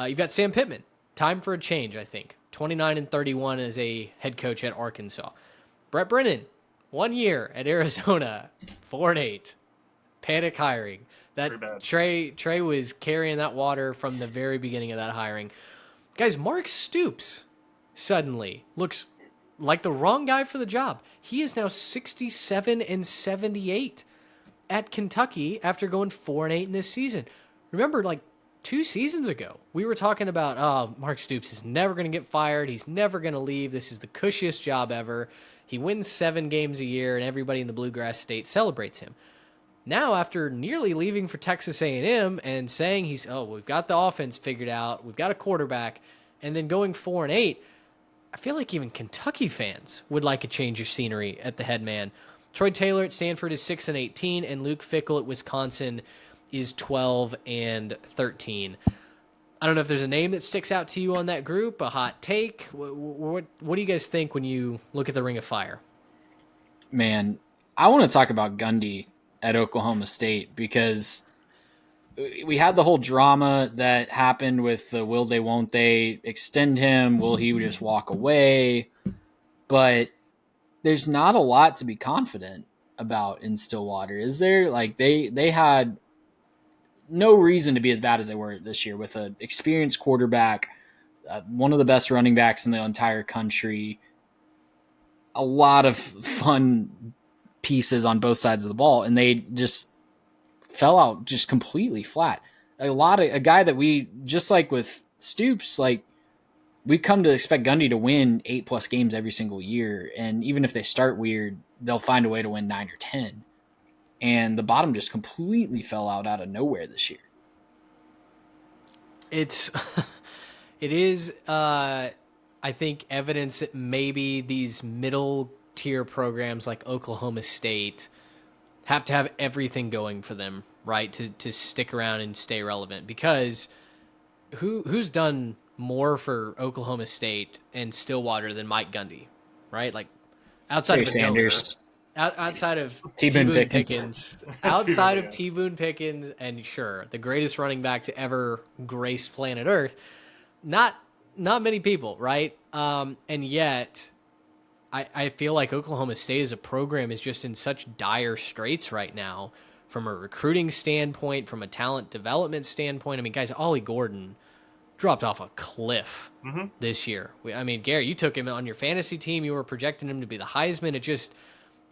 You've got Sam Pittman. Time for a change, I think. 29-31 as a head coach at Arkansas. Brett Brennan, 1 year at Arizona, 4-8. Panic hiring. That Trey was carrying that water from the very beginning of that hiring. Guys, Mark Stoops suddenly looks like the wrong guy for the job. He is now 67-78 at Kentucky after going 4-8 in this season. Remember, like 2 seasons ago, we were talking about, oh, Mark Stoops is never going to get fired. He's never going to leave. This is the cushiest job ever. He wins 7 games a year, and everybody in the Bluegrass State celebrates him. Now, after nearly leaving for Texas A&M and saying we've got the offense figured out, we've got a quarterback, and then going 4-8, I feel like even Kentucky fans would like a change of scenery at the head man. Troy Taylor at Stanford is 6-18, and Luke Fickell at Wisconsin is 12-13. I don't know if there's a name that sticks out to you on that group, a hot take. What do you guys think when you look at the Ring of Fire? Man, I want to talk about Gundy at Oklahoma State because we had the whole drama that happened with the will they, won't they extend him? Will he just walk away? But there's not a lot to be confident about in Stillwater, is there? Like they had no reason to be as bad as they were this year with an experienced quarterback, one of the best running backs in the entire country, a lot of fun pieces on both sides of the ball, and they just fell out just completely flat. A guy that we, just like with Stoops, like we come to expect Gundy to win 8+ games every single year, and even if they start weird, they'll find a way to win 9 or 10. And the bottom just completely fell out of nowhere this year. It is, I think, evidence that maybe these middle tier programs like Oklahoma State have to have everything going for them, right, to stick around and stay relevant. Because who's done more for Oklahoma State and Stillwater than Mike Gundy, right? Like outside of Sanders. Outside of T-Boone Pickens, outside of T-Boone Pickens, and sure, the greatest running back to ever grace planet Earth, not many people, right? And yet, I feel like Oklahoma State as a program is just in such dire straits right now, from a recruiting standpoint, from a talent development standpoint. I mean, guys, Ollie Gordon dropped off a cliff this year. I mean, Gary, you took him on your fantasy team. You were projecting him to be the Heisman.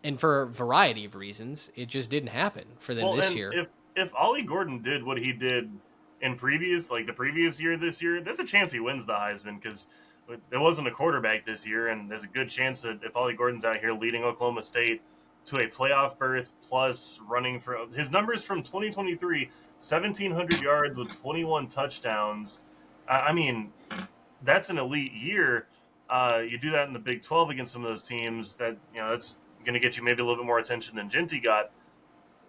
And for a variety of reasons, it just didn't happen for them this year. If Ollie Gordon did what he did in the previous year this year, there's a chance he wins the Heisman because it wasn't a quarterback this year, and there's a good chance that if Ollie Gordon's out here leading Oklahoma State to a playoff berth plus running for his numbers from 2023, 1,700 yards with 21 touchdowns. I mean, that's an elite year. You do that in the Big 12 against some of those teams that's going to get you maybe a little bit more attention than Ginty got.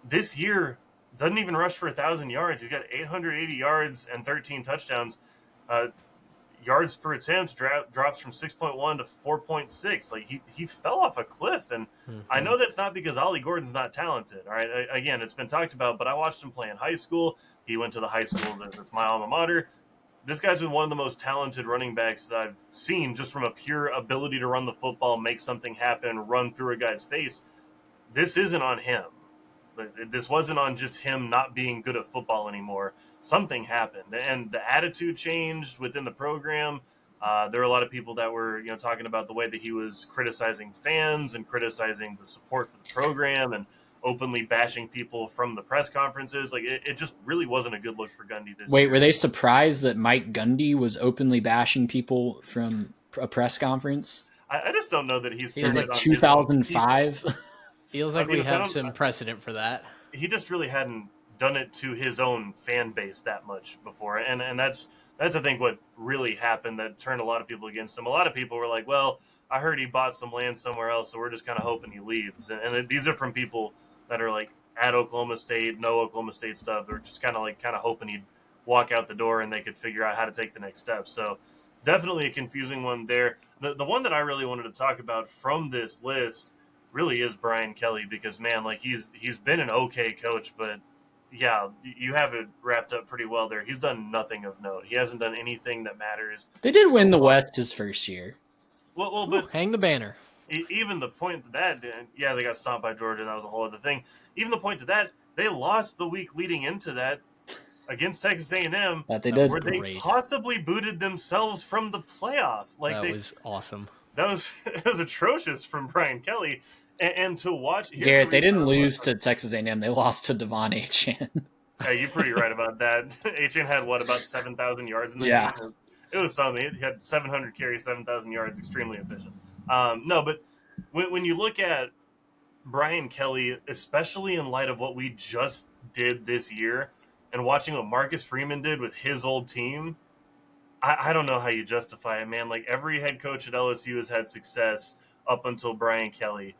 This year, doesn't even rush for 1,000 yards. He's got 880 yards and 13 touchdowns. yards per attempt drops from 6.1 to 4.6. Like he fell off a cliff, and I know that's not because Ollie Gordon's not talented. All right, again, it's been talked about, but I watched him play in high school. He went to the high school that's my alma mater. This guy's been one of the most talented running backs that I've seen, just from a pure ability to run the football, make something happen, run through a guy's face. This isn't on him. This wasn't on just him not being good at football anymore. Something happened, and the attitude changed within the program. There were a lot of people that were, talking about the way that he was criticizing fans and criticizing the support for the program and openly bashing people from the press conferences. Like it just really wasn't a good look for Gundy this year. Wait, were they surprised that Mike Gundy was openly bashing people from a press conference? I just don't know that It was like 2005. Feels like we have some precedent for that. He just really hadn't done it to his own fan base that much before, and that's I think what really happened that turned a lot of people against him. A lot of people were like, well, I heard he bought some land somewhere else, so we're just kind of hoping he leaves. And these are from people that are like at Oklahoma State, no Oklahoma State stuff. They're just kind of hoping he'd walk out the door and they could figure out how to take the next step. So definitely a confusing one there. The one that I really wanted to talk about from this list really is Brian Kelly, because man, like he's been an okay coach, but yeah, you have it wrapped up pretty well there. He's done nothing of note. He hasn't done anything that matters. They did win the West his first year. Well, but hang the banner. Even the point to that, yeah, they got stomped by Georgia, and that was a whole other thing. Even the point to that, they lost the week leading into that against Texas A&M, that they did. where they possibly booted themselves from the playoff. Like that was awesome. That was atrocious from Brian Kelly. And to watch, Garrett, they didn't lose to Texas A&M. They lost to Devon Achane. Yeah, you're pretty right about that. Achane had about 7,000 yards in the game. It was something. He had 700 carries, 7,000 yards, extremely efficient. No, but when you look at Brian Kelly, especially in light of what we just did this year, and watching what Marcus Freeman did with his old team, I don't know how you justify it, man. Like every head coach at LSU has had success up until Brian Kelly.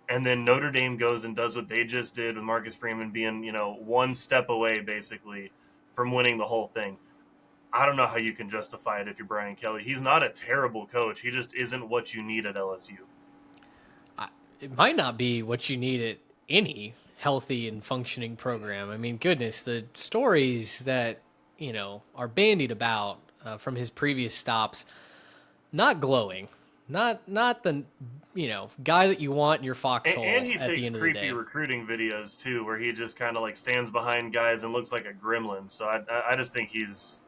And then Notre Dame goes and does what they just did with Marcus Freeman being, one step away, basically, from winning the whole thing. I don't know how you can justify it if you're Brian Kelly. He's not a terrible coach. He just isn't what you need at LSU. It might not be what you need at any healthy and functioning program. I mean, goodness, the stories that, are bandied about from his previous stops, not glowing. Not the guy that you want in your foxhole. And he at the takes end creepy of the day. recruiting videos too, where he just kind of like stands behind guys and looks like a gremlin. So I just think he's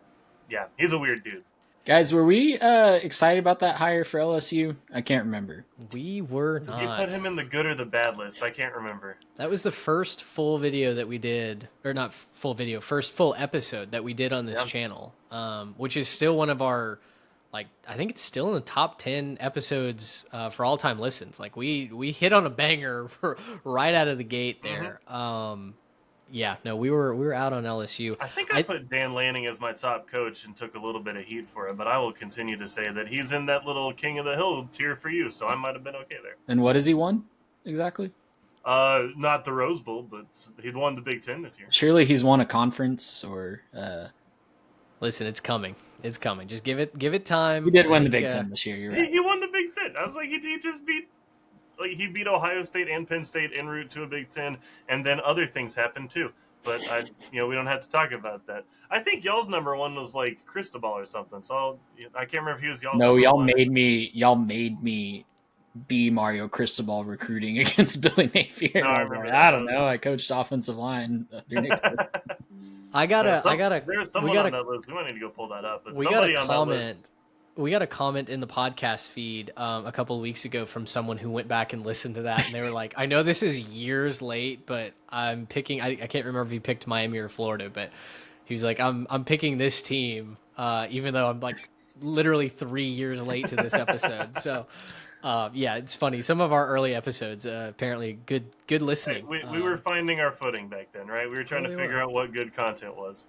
a weird dude. Guys, were we excited about that hire for LSU? I can't remember. We were not. You put him in the good or the bad list. I can't remember. That was the first full video that we did, or not full video, first full episode that we did on this channel, which is still one of our. I think it's still in the top 10 episodes for all-time listens. Like we hit on a banger right out of the gate there. We were out on LSU. I think I put Dan Lanning as my top coach and took a little bit of heat for it, but I will continue to say that he's in that little King of the Hill tier for you, so I might have been okay there. And what has he won exactly? Not the Rose Bowl, but he'd won the Big Ten this year. Surely he's won a conference or. Listen, it's coming. It's coming. Just give it time. He did win the Big Ten this year. You're right. He won the Big Ten. I was like, he just beat, he beat Ohio State and Penn State en route to a Big Ten, and then other things happened too. But we don't have to talk about that. I think y'all's number one was like Cristobal or something. So I can't remember if he was y'all's. No, number y'all one. made me be Mario Cristobal recruiting against Billy Napier. No, I remember that. I don't know. I coached offensive line under Nick. We got on that list. We might need to go pull that up. But we got a comment. We got a comment in the podcast feed a couple of weeks ago from someone who went back and listened to that, and they were like, "I know this is years late, but I'm picking." I can't remember if he picked Miami or Florida, but he was like, "I'm picking this team, even though I'm like literally 3 years late to this episode." So. It's funny. Some of our early episodes, apparently good listening. Hey, we were finding our footing back then, right? We were trying to figure out what good content was.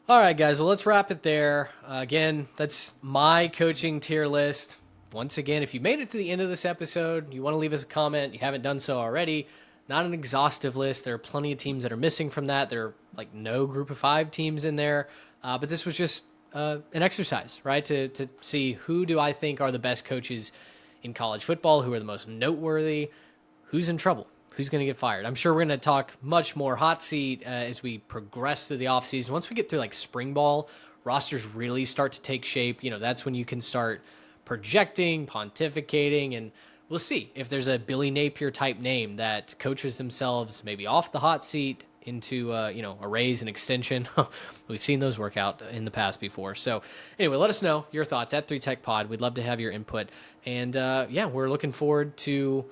All right, guys. Well, let's wrap it there. Again, that's my coaching tier list. Once again, if you made it to the end of this episode, you want to leave us a comment, you haven't done so already, not an exhaustive list. There are plenty of teams that are missing from that. There are like no group of 5 teams in there. But this was just an exercise, right? To see who do I think are the best coaches in college football, who are the most noteworthy, who's in trouble, who's going to get fired. I'm sure we're going to talk much more hot seat as we progress through the offseason. Once we get through like spring ball, rosters really start to take shape. That's when you can start projecting, pontificating, and we'll see if there's a Billy Napier type name that coaches themselves maybe off the hot seat into a raise and extension. We've seen those work out in the past before. So anyway, let us know your thoughts at 3Tech Pod. We'd love to have your input. And we're looking forward to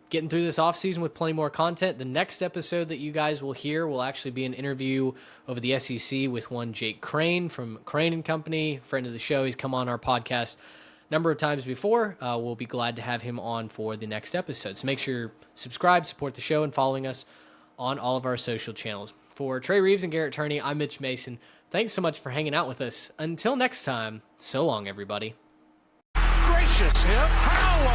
getting through this offseason with plenty more content. The next episode that you guys will hear will actually be an interview over the SEC with one Jake Crane from Crane & Company, friend of the show. He's come on our podcast a number of times before. We'll be glad to have him on for the next episode. So make sure you subscribe, support the show, and following us on all of our social channels. For Trey Reeves and Garrett Turney, I'm Mitch Mason. Thanks so much for hanging out with us. Until next time, so long, everybody. Gracious him. How